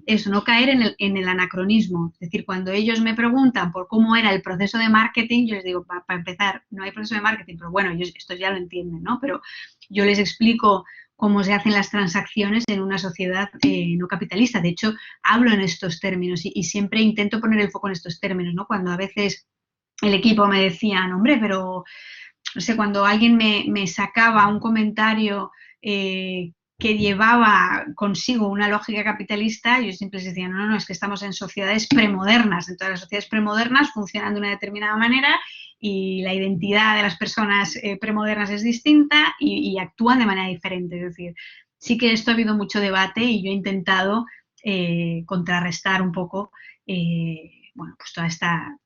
eso, no caer en el anacronismo. Es decir, cuando ellos me preguntan por cómo era el proceso de marketing, yo les digo, para empezar, no hay proceso de marketing, pero bueno, ellos esto ya lo entienden, ¿no? Pero yo les explico cómo se hacen las transacciones en una sociedad no capitalista. De hecho, hablo en estos términos y siempre intento poner el foco en estos términos, ¿no? Cuando a veces el equipo me decía, no, hombre, pero no sé, cuando alguien me sacaba un comentario que llevaba consigo una lógica capitalista, yo siempre les decía, no, es que estamos en sociedades premodernas, entonces las sociedades premodernas funcionan de una determinada manera y la identidad de las personas premodernas es distinta y actúan de manera diferente, es decir, sí que esto ha habido mucho debate y yo he intentado contrarrestar un poco bueno, pues toda esta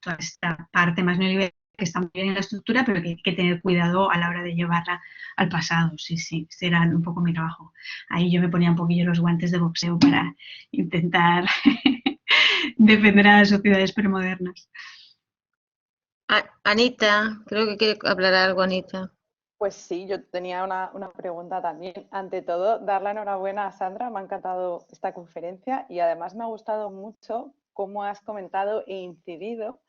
parte más neoliberal que está muy bien en la estructura, pero que hay que tener cuidado a la hora de llevarla al pasado. Sí, este era un poco mi trabajo. Ahí yo me ponía un poquillo los guantes de boxeo para intentar defender a las sociedades premodernas. Anita, creo que quiere hablar algo, Anita. Pues sí, yo tenía una pregunta también. Ante todo, dar la enhorabuena a Sandra, me ha encantado esta conferencia y además me ha gustado mucho cómo has comentado e incidido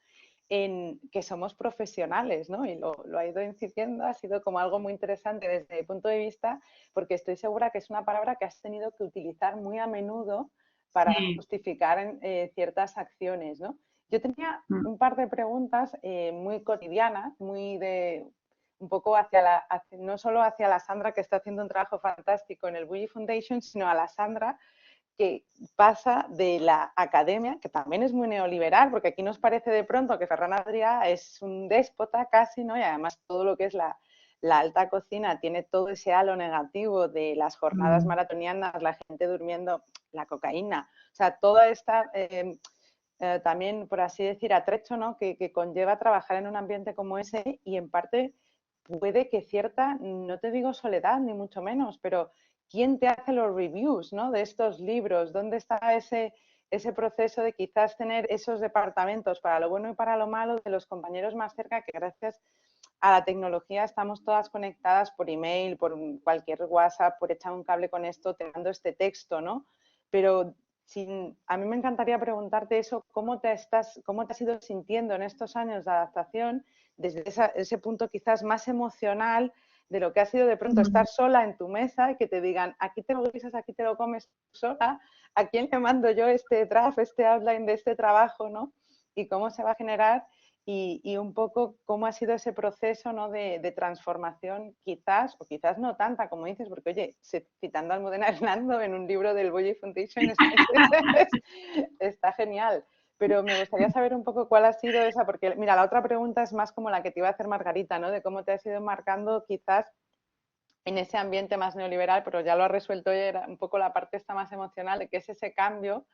en que somos profesionales, ¿no? Y lo ha ido incidiendo, ha sido como algo muy interesante desde mi punto de vista, porque estoy segura que es una palabra que has tenido que utilizar muy a menudo para justificar ciertas acciones, ¿no? Yo tenía un par de preguntas muy cotidianas, muy de un poco no solo hacia la Sandra, que está haciendo un trabajo fantástico en el Bully Foundation, sino a la Sandra, que pasa de la academia, que también es muy neoliberal, porque aquí nos parece de pronto que Ferran Adrià es un déspota casi, ¿no? Y además todo lo que es la alta cocina tiene todo ese halo negativo de las jornadas maratonianas, la gente durmiendo, la cocaína, o sea, toda esta, también, por así decir, atrecho, ¿no? que conlleva trabajar en un ambiente como ese, y en parte puede que cierta, no te digo soledad, ni mucho menos, pero ¿quién te hace los reviews, ¿no? de estos libros? ¿Dónde está ese proceso de quizás tener esos departamentos para lo bueno y para lo malo de los compañeros más cerca, que gracias a la tecnología estamos todas conectadas por email, por cualquier WhatsApp, por echar un cable con esto, te mando este texto, ¿no? Pero a mí me encantaría preguntarte eso, ¿cómo te has ido sintiendo en estos años de adaptación desde ese punto quizás más emocional de lo que ha sido de pronto estar sola en tu mesa y que te digan, aquí te lo guisas, aquí te lo comes sola, ¿a quién le mando yo este draft, este outline de este trabajo, ¿no? Y cómo se va a generar y un poco cómo ha sido ese proceso, ¿no? de transformación, quizás, o quizás no tanta, como dices, porque, oye, citando a Almudena Hernando en un libro del Boye Foundation, está genial. Pero me gustaría saber un poco cuál ha sido esa, porque, mira, la otra pregunta es más como la que te iba a hacer Margarita, ¿no? De cómo te has ido marcando quizás en ese ambiente más neoliberal, pero ya lo ha resuelto ella, un poco la parte esta más emocional, de que es ese cambio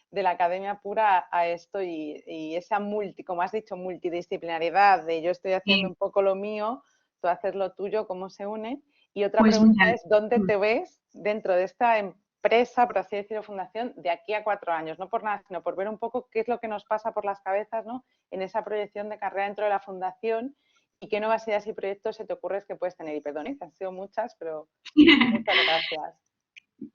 de la academia pura a esto y esa como has dicho, multidisciplinaridad, de yo estoy haciendo un poco lo mío, tú haces lo tuyo, cómo se une. Y otra Pues pregunta mira, es, ¿dónde te ves dentro de esta empresa, por así decirlo, fundación, de aquí a 4 años? No por nada, sino por ver un poco qué es lo que nos pasa por las cabezas, ¿no? En esa proyección de carrera dentro de la fundación y qué nuevas ideas y proyectos se te ocurre que puedes tener. Y perdón, que han sido muchas, pero muchas gracias.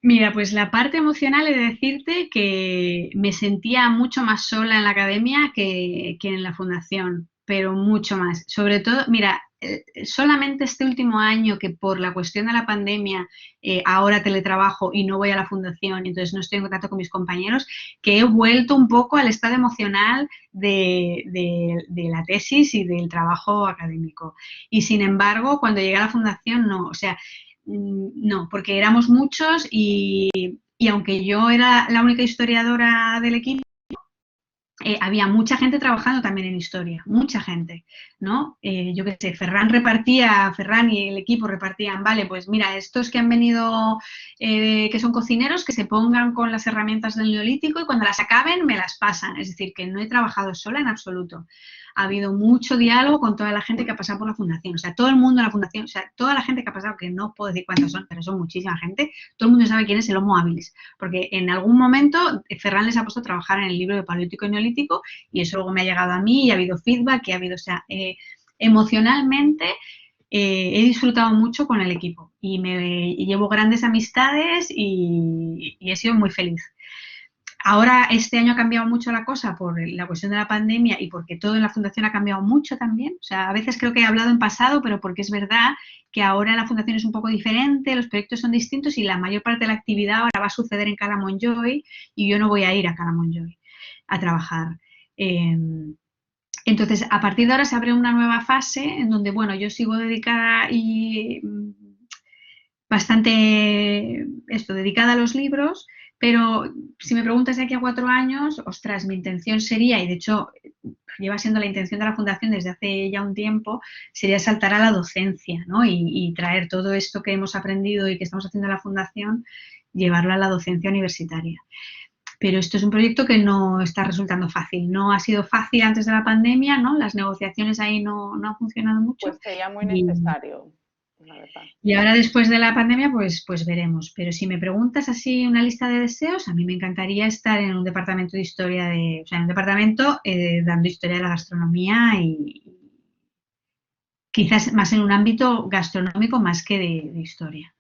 Mira, pues la parte emocional he de decirte que me sentía mucho más sola en la academia que en la fundación, pero mucho más. Sobre todo, mira, solamente este último año que por la cuestión de la pandemia ahora teletrabajo y no voy a la fundación, entonces no estoy en contacto con mis compañeros, que he vuelto un poco al estado emocional de la tesis y del trabajo académico. Y sin embargo, cuando llegué a la fundación, no, o sea, no, porque éramos muchos y aunque yo era la única historiadora del equipo, había mucha gente trabajando también en historia, mucha gente, ¿no? Yo qué sé, Ferran y el equipo repartían, vale, pues mira, estos que han venido, que son cocineros, que se pongan con las herramientas del Neolítico y cuando las acaben me las pasan. Es decir, que no he trabajado sola en absoluto. Ha habido mucho diálogo con toda la gente que ha pasado por la fundación, o sea, todo el mundo en la fundación, o sea, toda la gente que ha pasado, que no puedo decir cuántos son, pero son muchísima gente, todo el mundo sabe quién es el Homo habilis, porque en algún momento Ferran les ha puesto a trabajar en el libro de Paleolítico y Neolítico y eso luego me ha llegado a mí y ha habido feedback, y ha habido, o sea, emocionalmente he disfrutado mucho con el equipo y llevo grandes amistades y he sido muy feliz. Ahora este año ha cambiado mucho la cosa por la cuestión de la pandemia y porque todo en la fundación ha cambiado mucho también. O sea, a veces creo que he hablado en pasado, pero porque es verdad que ahora la fundación es un poco diferente, los proyectos son distintos y la mayor parte de la actividad ahora va a suceder en Cala Montjoy y yo no voy a ir a Cala Montjoy a trabajar. Entonces, a partir de ahora se abre una nueva fase en donde, bueno, yo sigo dedicada y bastante dedicada a los libros, pero si me preguntas de aquí a 4 años, ostras, mi intención sería, y de hecho lleva siendo la intención de la Fundación desde hace ya un tiempo, sería saltar a la docencia, ¿no? Y traer todo esto que hemos aprendido y que estamos haciendo en la Fundación, llevarlo a la docencia universitaria. Pero esto es un proyecto que no está resultando fácil. No ha sido fácil antes de la pandemia, ¿no? Las negociaciones ahí no han funcionado mucho. Pues sería muy necesario, la verdad. Y ahora después de la pandemia, pues veremos. Pero si me preguntas así una lista de deseos, a mí me encantaría estar en un departamento de historia, o sea, en un departamento dando historia de la gastronomía y quizás más en un ámbito gastronómico más que de historia.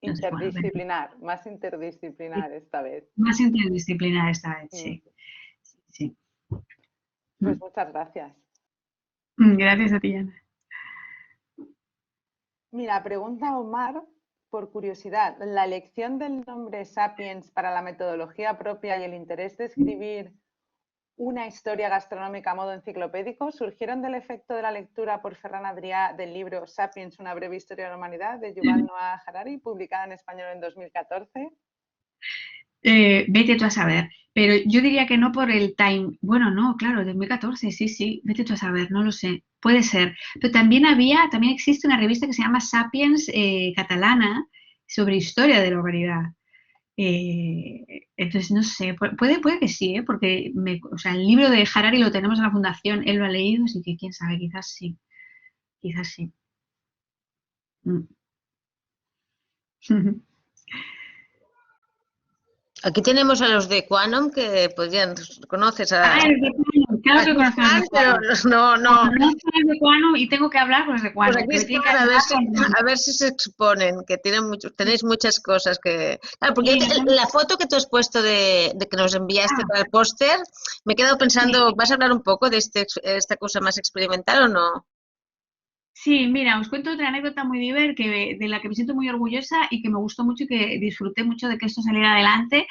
Entonces, bueno, Interdisciplinar, más interdisciplinar esta vez. Más interdisciplinar esta vez, sí. Sí. Pues muchas gracias. Gracias a ti, Ana. Mira, pregunta Omar, por curiosidad, ¿la elección del nombre Sapiens para la metodología propia y el interés de escribir una historia gastronómica a modo enciclopédico surgieron del efecto de la lectura por Ferran Adrià del libro Sapiens, una breve historia de la humanidad de Yuval Noah Harari, publicada en español en 2014? Vete tú a saber. Pero yo diría que no por el time. Bueno, no, claro, 2014, sí, vete tú a saber, no lo sé. Puede ser. Pero también existe una revista que se llama Sapiens catalana sobre historia de la humanidad. Entonces, no sé, puede que sí, porque o sea, el libro de Harari lo tenemos en la fundación, él lo ha leído, así que quién sabe, quizás sí, quizás sí. Aquí tenemos a los de Quanon que podrían, conoces a... Ah, el de Quanon, claro que conozco a los de pero Quanon. no. Conozco a los de Quanon y tengo que hablar con los de Pues Quanon, aquí que me tienen que están, ayudar a ver si se exponen, que tenéis muchas cosas que... Claro, porque Sí, la foto que tú has puesto de que nos enviaste para el póster, me he quedado pensando, ¿vas a hablar un poco de esta cosa más experimental o no? Sí, mira, os cuento otra anécdota muy divertida de la que me siento muy orgullosa y que me gustó mucho y que disfruté mucho de que esto saliera adelante.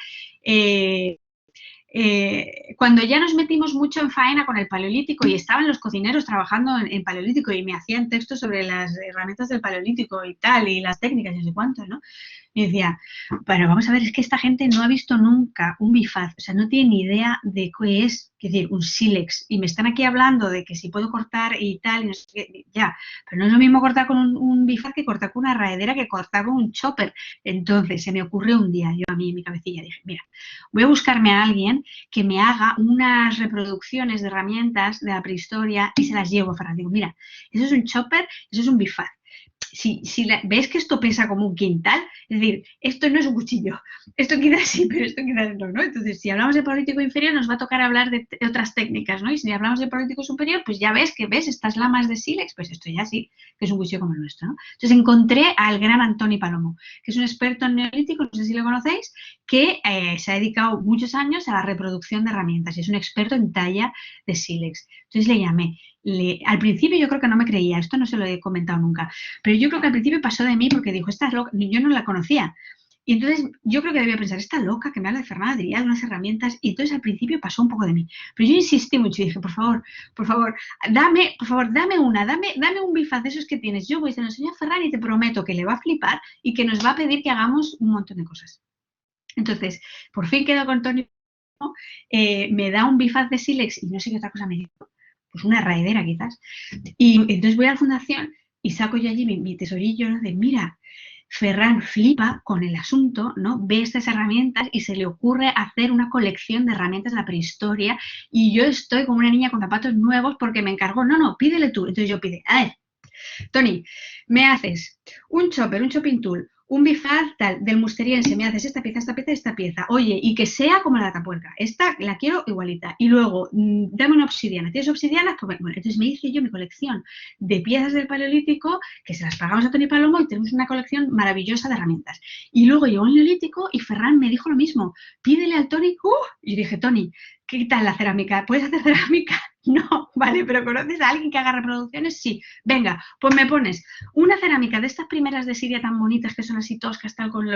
Cuando ya nos metimos mucho en faena con el paleolítico y estaban los cocineros trabajando en paleolítico y me hacían textos sobre las herramientas del paleolítico y tal, y las técnicas y no sé cuánto, ¿no? Y decía, pero vamos a ver, es que esta gente no ha visto nunca un bifaz, o sea, no tiene ni idea de qué es decir, un sílex, y me están aquí hablando de que si puedo cortar y tal, y no sé qué, ya, pero no es lo mismo cortar con un bifaz que cortar con una raedera que cortar con un chopper. Entonces, se me ocurrió un día, yo a mí en mi cabecilla dije, mira, voy a buscarme a alguien que me haga unas reproducciones de herramientas de la prehistoria y se las llevo a Ferran. Digo, mira, eso es un chopper, eso es un bifaz. Si ves que esto pesa como un quintal, es decir, esto no es un cuchillo, esto quizás sí, pero esto quizás no, ¿no? Entonces, si hablamos de paleolítico inferior, nos va a tocar hablar de otras técnicas, ¿no? Y si hablamos de paleolítico superior, pues ya ves estas lamas de sílex, pues esto ya sí, que es un cuchillo como el nuestro, ¿no? Entonces, encontré al gran Antoni Palomo, que es un experto en neolítico, no sé si lo conocéis, que se ha dedicado muchos años a la reproducción de herramientas y es un experto en talla de sílex. Entonces, le llamé. Al principio yo creo que no me creía, esto no se lo he comentado nunca, pero yo creo que al principio pasó de mí porque dijo, esta es loca, yo no la conocía. Y entonces yo creo que debía pensar, esta loca que me habla de Ferran Adrià, de unas herramientas, y entonces al principio pasó un poco de mí. Pero yo insistí mucho y dije, por favor, dame un bifaz de esos que tienes. Yo voy, se lo enseño a Ferran y te prometo que le va a flipar y que nos va a pedir que hagamos un montón de cosas. Entonces, por fin quedo con Tony, me da un bifaz de sílex y no sé qué otra cosa me dio, pues una raedera quizás. Y entonces voy a la fundación y saco yo allí mi tesorillo, ¿no? De mira, Ferran flipa con el asunto, ¿no? Ve estas herramientas y se le ocurre hacer una colección de herramientas de la prehistoria y yo estoy como una niña con zapatos nuevos porque me encargó, no, pídele tú. Entonces yo pide, a ver, Tony, me haces un chopper, un chopping tool, un bifaz tal, del musteriense, me haces esta pieza, esta pieza, oye, y que sea como la de Atapuerca, esta la quiero igualita, y luego, dame una obsidiana, ¿tienes obsidianas? Pues bueno, entonces me hice yo mi colección de piezas del Paleolítico, que se las pagamos a Tony Palomo, y tenemos una colección maravillosa de herramientas. Y luego llegó el Neolítico, y Ferran me dijo lo mismo, pídele al Tony, y dije, Tony, ¿qué tal la cerámica? ¿Puedes hacer cerámica? No, vale, pero ¿conoces a alguien que haga reproducciones? Sí. Venga, pues me pones una cerámica de estas primeras de Siria tan bonitas que son así toscas, tal, con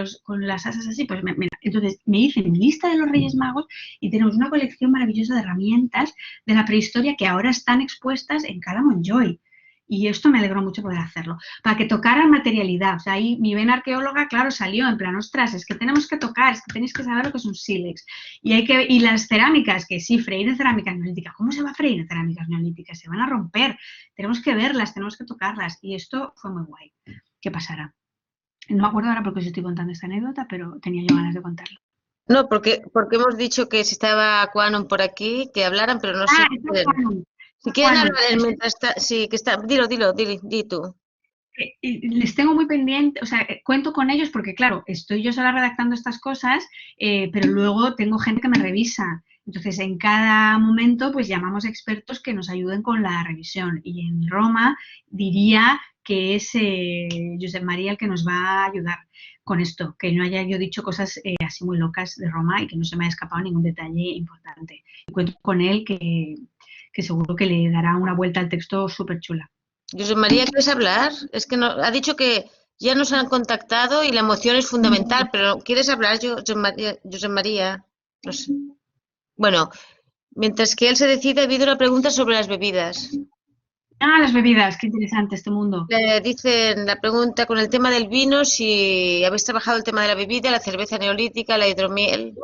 las asas así, pues mira, entonces me hice mi lista de los Reyes Magos y tenemos una colección maravillosa de herramientas de la prehistoria que ahora están expuestas en Cala Montjoy. Y esto me alegró mucho poder hacerlo, para que tocaran materialidad. O sea, ahí mi vena arqueóloga, claro, salió en plan, ostras, es que tenemos que tocar, es que tenéis que saber lo que es un sílex. Y las cerámicas, que sí, freír en cerámicas neolíticas. ¿Cómo se va a freír en cerámicas neolíticas? Se van a romper. Tenemos que verlas, tenemos que tocarlas. Y esto fue muy guay que pasara. No me acuerdo ahora porque os estoy contando esta anécdota, pero tenía yo ganas de contarlo. No, porque hemos dicho que si estaba Quanon por aquí, que hablaran, pero no sé. Si quieren hablar mientras está, sí, que está, di tú. Les tengo muy pendiente, o sea, cuento con ellos porque, claro, estoy yo sola redactando estas cosas, pero luego tengo gente que me revisa. Entonces, en cada momento, pues llamamos expertos que nos ayuden con la revisión. Y en Roma diría que es Josep María el que nos va a ayudar con esto, que no haya yo dicho cosas así muy locas de Roma y que no se me haya escapado ningún detalle importante. Y cuento con él que seguro que le dará una vuelta al texto súper chula. Josep María, ¿quieres hablar? Es que no, ha dicho que ya nos han contactado y la emoción es fundamental, pero ¿quieres hablar, Josep María? No sé. Bueno, mientras que él se decide, ha habido una pregunta sobre las bebidas. Ah, las bebidas, qué interesante este mundo. Dicen la pregunta con el tema del vino, si habéis trabajado el tema de la bebida, la cerveza neolítica, la hidromiel.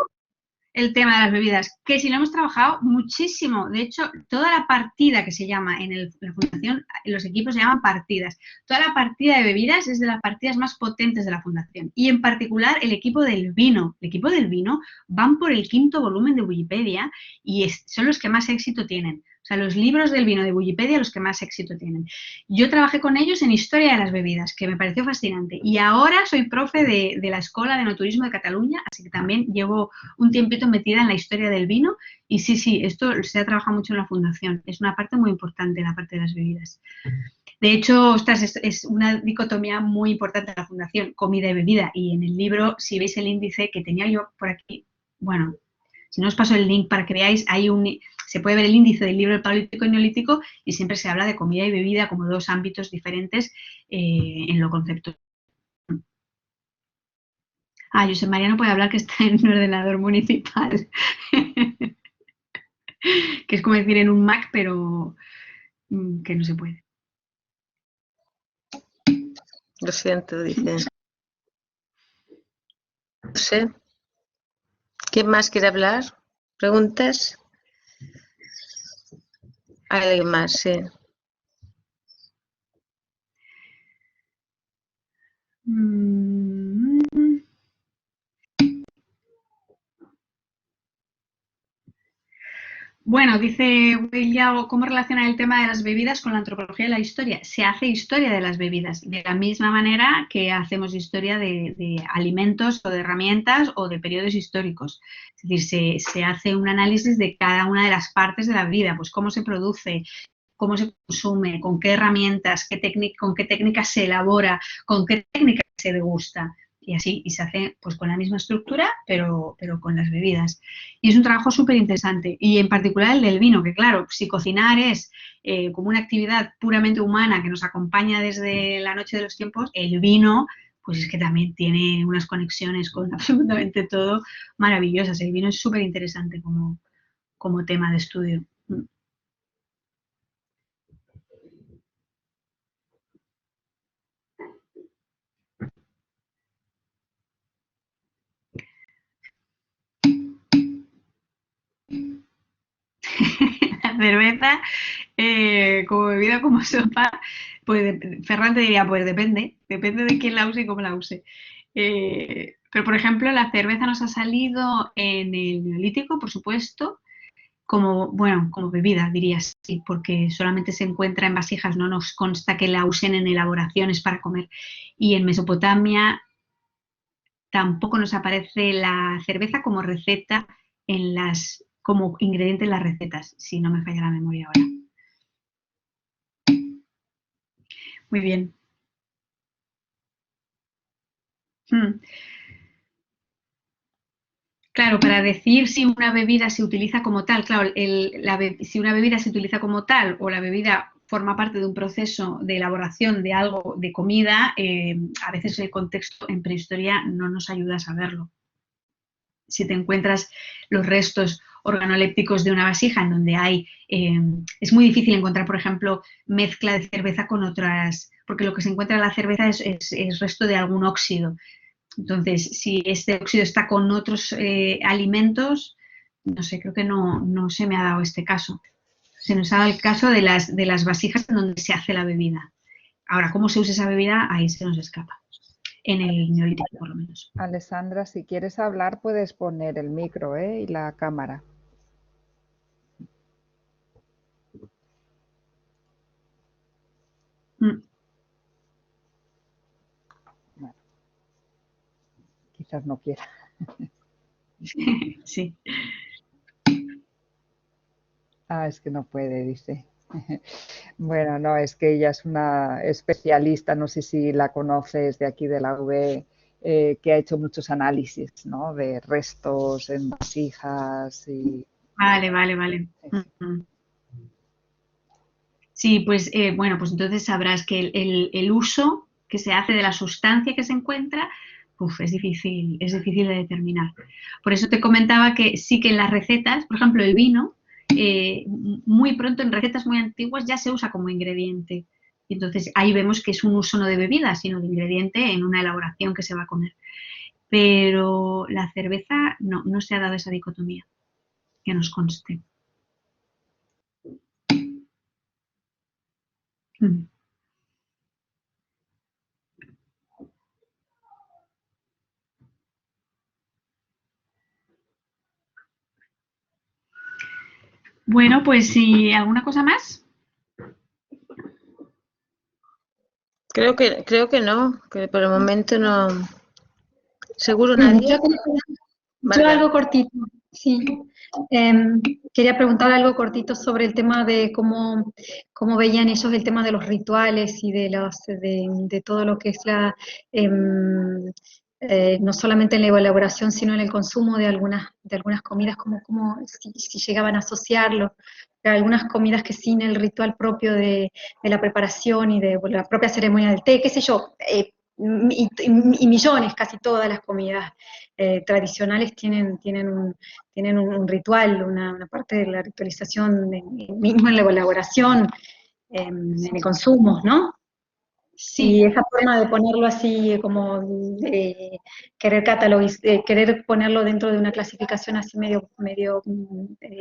El tema de las bebidas, que si lo hemos trabajado muchísimo. De hecho, toda la partida que se llama en la fundación, los equipos se llaman partidas. Toda la partida de bebidas es de las partidas más potentes de la fundación. Y en particular el equipo del vino. El equipo del vino van por el 5º volumen de Wikipedia y son los que más éxito tienen. O sea, los libros del vino de Wikipedia los que más éxito tienen. Yo trabajé con ellos en Historia de las Bebidas, que me pareció fascinante. Y ahora soy profe de la Escuela de Enoturismo de Cataluña, así que también llevo un tiempito metida en la historia del vino. Y sí, esto se ha trabajado mucho en la fundación. Es una parte muy importante, la parte de las bebidas. De hecho, ostras, es una dicotomía muy importante en la fundación, comida y bebida. Y en el libro, si veis el índice que tenía yo por aquí, bueno, si no os paso el link para que veáis, se puede ver el índice del libro del Paleolítico y Neolítico y siempre se habla de comida y bebida como dos ámbitos diferentes en lo conceptual. José María no puede hablar, que está en un ordenador municipal. Que es como decir en un Mac, pero que no se puede. Lo siento, dice. No sé. ¿Quién más quiere hablar? ¿Preguntas? ¿Alguien más? Sí. Bueno, dice Will Yao, ¿cómo relacionar el tema de las bebidas con la antropología y la historia? Se hace historia de las bebidas, de la misma manera que hacemos historia de alimentos o de herramientas o de periodos históricos. Es decir, se hace un análisis de cada una de las partes de la bebida, pues cómo se produce, cómo se consume, con qué herramientas, con qué técnicas se elabora, con qué técnicas se degusta. Y así, y se hace pues con la misma estructura, pero con las bebidas. Y es un trabajo súper interesante. Y en particular el del vino, que claro, si cocinar es como una actividad puramente humana que nos acompaña desde la noche de los tiempos, el vino, pues es que también tiene unas conexiones con absolutamente todo maravillosas. El vino es súper interesante como tema de estudio. La cerveza como bebida, como sopa, pues Ferran te diría, pues depende de quién la use y cómo la use. Pero, por ejemplo, la cerveza nos ha salido en el Neolítico, por supuesto, como bebida, diría sí, porque solamente se encuentra en vasijas, no nos consta que la usen en elaboraciones para comer. Y en Mesopotamia tampoco nos aparece la cerveza como receta como ingrediente en las recetas, si no me falla la memoria ahora. Muy bien. Claro, para decir si una bebida se utiliza como tal, claro, si una bebida se utiliza como tal o la bebida forma parte de un proceso de elaboración de algo, de comida, a veces el contexto en prehistoria no nos ayuda a saberlo. Si te encuentras los restos organolépticos de una vasija en donde es muy difícil encontrar, por ejemplo, mezcla de cerveza con otras, porque lo que se encuentra en la cerveza es resto de algún óxido. Entonces, si este óxido está con otros alimentos, no sé, creo que no se me ha dado este caso. Se nos ha dado el caso de las vasijas en donde se hace la bebida. Ahora, ¿cómo se usa esa bebida? Ahí se nos escapa. En el Neolítico, por lo menos. Alessandra, si quieres hablar, puedes poner el micro y la cámara. Bueno, quizás no quiera. Sí. Es que no puede, dice. Bueno, no, es que ella es una especialista, no sé si la conoces de aquí de la UB, que ha hecho muchos análisis, ¿no? De restos en vasijas y... Vale. Sí, pues bueno, pues entonces sabrás que el uso que se hace de la sustancia que se encuentra, es difícil de determinar. Por eso te comentaba que sí que en las recetas, por ejemplo, el vino, muy pronto en recetas muy antiguas ya se usa como ingrediente. Y entonces ahí vemos que es un uso no de bebida, sino de ingrediente en una elaboración que se va a comer. Pero la cerveza no se ha dado esa dicotomía, que nos conste. Bueno, pues si alguna cosa más. Creo que no, que por el momento no. ¿Seguro nadie? Yo algo cortito, sí. Quería preguntar algo cortito sobre el tema de cómo veían ellos el tema de los rituales y de todo lo que es no solamente en la elaboración, sino en el consumo de algunas comidas, como si llegaban a asociarlo. Algunas comidas que sin el ritual propio de la preparación y de la propia ceremonia del té, qué sé yo, y millones, casi todas las comidas tradicionales tienen un ritual, una parte de la ritualización mismo en la elaboración, en el consumo, ¿no? Sí. Y esa forma de ponerlo así, como querer ponerlo dentro de una clasificación así medio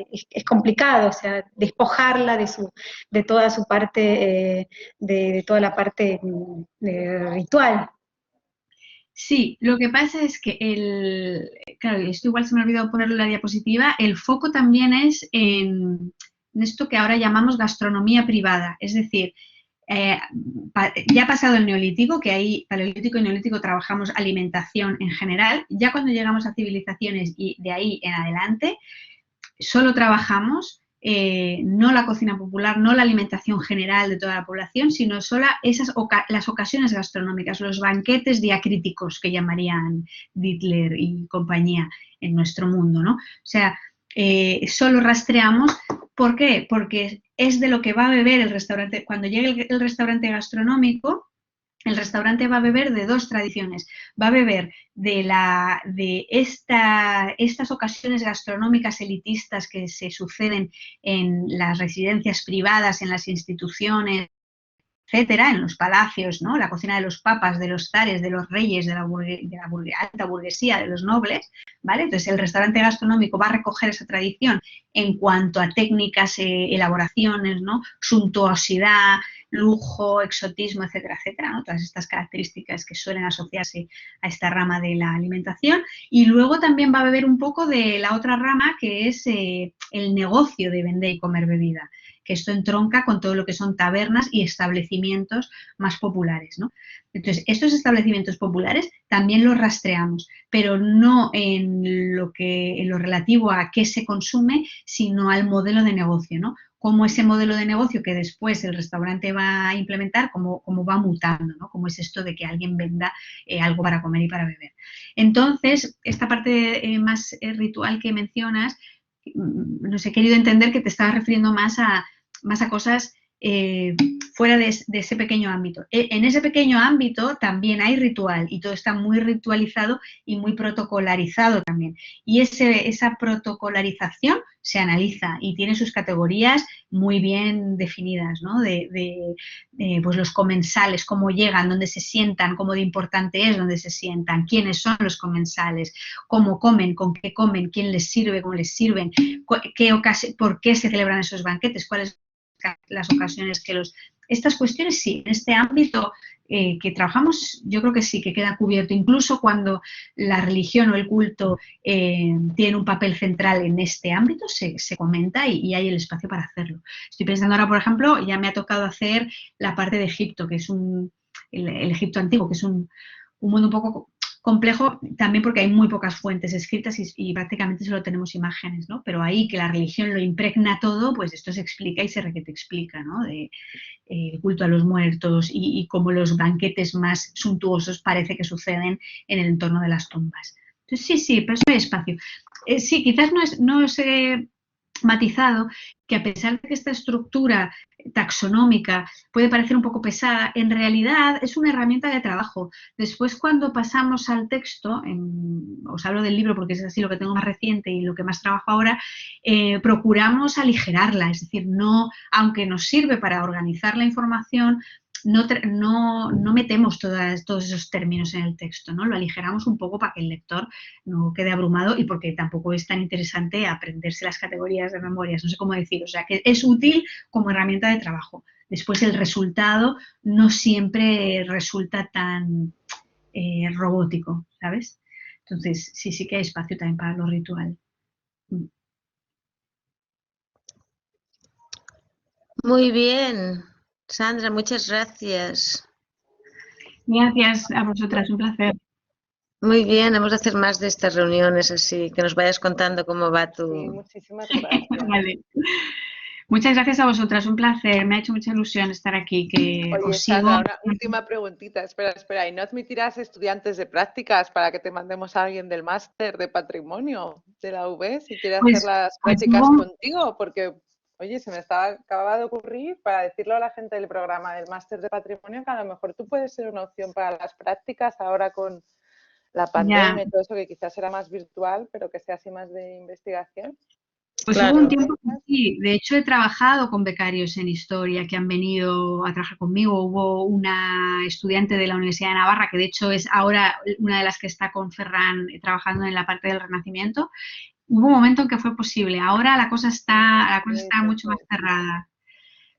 es complicado, o sea, despojarla de toda su parte, de toda la parte ritual. Sí, lo que pasa es que claro, esto igual se me ha olvidado ponerlo en la diapositiva, el foco también es en esto que ahora llamamos gastronomía privada, es decir, ya ha pasado el neolítico, que ahí paleolítico y neolítico trabajamos alimentación en general, ya cuando llegamos a civilizaciones y de ahí en adelante, solo trabajamos no la cocina popular, no la alimentación general de toda la población, sino solo las ocasiones gastronómicas, los banquetes diacríticos que llamarían Dittler y compañía en nuestro mundo, ¿no? O sea, solo rastreamos. ¿Por qué? Porque es de lo que va a beber el restaurante. Cuando llegue el restaurante gastronómico, el restaurante va a beber de dos tradiciones. Va a beber de estas ocasiones gastronómicas elitistas que se suceden en las residencias privadas, en las instituciones, etcétera, en los palacios, ¿no? La cocina de los papas, de los zares, de los reyes, de la alta burguesía, de los nobles, ¿vale? Entonces el restaurante gastronómico va a recoger esa tradición en cuanto a técnicas, elaboraciones, ¿no? Suntuosidad, lujo, exotismo, etcétera, etcétera, ¿no? Todas estas características que suelen asociarse a esta rama de la alimentación. Y luego también va a beber un poco de la otra rama, que es el negocio de vender y comer bebida, que esto entronca con todo lo que son tabernas y establecimientos más populares, ¿no? Entonces, estos establecimientos populares también los rastreamos, pero no en lo relativo a qué se consume, sino al modelo de negocio, ¿no? Cómo ese modelo de negocio que después el restaurante va a implementar, cómo va mutando, ¿no? Cómo es esto de que alguien venda algo para comer y para beber. Entonces, esta parte más ritual que mencionas, no sé, he querido entender que te estabas refiriendo más a cosas fuera de ese pequeño ámbito. En ese pequeño ámbito también hay ritual y todo está muy ritualizado y muy protocolarizado también. Y esa protocolarización se analiza y tiene sus categorías muy bien definidas, ¿no? Pues los comensales, cómo llegan, dónde se sientan, cómo de importante es dónde se sientan, quiénes son los comensales, cómo comen, con qué comen, quién les sirve, cómo les sirven, por qué se celebran esos banquetes, cuáles las ocasiones que estas cuestiones sí, en este ámbito que trabajamos, yo creo que sí que queda cubierto, incluso cuando la religión o el culto tiene un papel central en este ámbito, se comenta y hay el espacio para hacerlo. Estoy pensando ahora, por ejemplo, ya me ha tocado hacer la parte de Egipto, que es el Egipto antiguo, que es un mundo un poco complejo también porque hay muy pocas fuentes escritas y prácticamente solo tenemos imágenes, ¿no? Pero ahí que la religión lo impregna todo, pues esto se explica y se requete explica, ¿no? El culto a los muertos y cómo los banquetes más suntuosos parece que suceden en el entorno de las tumbas. Entonces sí, pero eso hay espacio. Sí, quizás no es matizado que a pesar de que esta estructura taxonómica puede parecer un poco pesada, en realidad es una herramienta de trabajo. Después, cuando pasamos al texto, os hablo del libro porque es así lo que tengo más reciente y lo que más trabajo ahora, procuramos aligerarla, es decir, no, aunque nos sirve para organizar la información, no metemos todos esos términos en el texto, ¿no? Lo aligeramos un poco para que el lector no quede abrumado y porque tampoco es tan interesante aprenderse las categorías de memorias, no sé cómo decir, o sea, que es útil como herramienta de trabajo. Después el resultado no siempre resulta tan robótico, ¿sabes? Entonces, sí que hay espacio también para lo ritual. Muy bien, Sandra, muchas gracias. Gracias a vosotras, un placer. Muy bien, vamos a hacer más de estas reuniones así, que nos vayas contando cómo va tu... Sí, muchísimas gracias. Vale. Muchas gracias a vosotras, un placer, me ha hecho mucha ilusión estar aquí, que Oye, os sigo. Sandra, una última preguntita, espera, ¿y no admitirás estudiantes de prácticas para que te mandemos a alguien del máster de patrimonio de la UB si quiere hacer las prácticas contigo? Porque, oye, se me acaba de ocurrir para decirlo a la gente del programa del máster de patrimonio que a lo mejor tú puedes ser una opción para las prácticas ahora con la pandemia y todo eso, que quizás será más virtual, pero que sea así más de investigación. Pues Claro. hubo un tiempo que sí, de hecho he trabajado con becarios en historia que han venido a trabajar conmigo. Hubo una estudiante de la Universidad de Navarra que de hecho es ahora una de las que está con Ferran trabajando en la parte del Renacimiento. Hubo un momento en que fue posible, ahora la cosa está mucho más cerrada.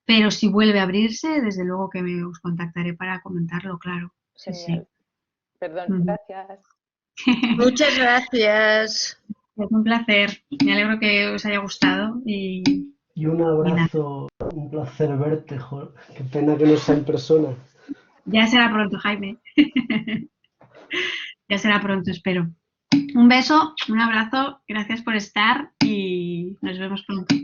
Pero si vuelve a abrirse, desde luego que os contactaré para comentarlo, claro. Sí, Genial. sí. Perdón, gracias. Muchas gracias. Es un placer. Me alegro que os haya gustado y un abrazo, un placer verte, joder. Qué pena que no sea en persona. Ya será pronto, Jaime. Ya será pronto, espero. Un beso, un abrazo, gracias por estar y nos vemos pronto.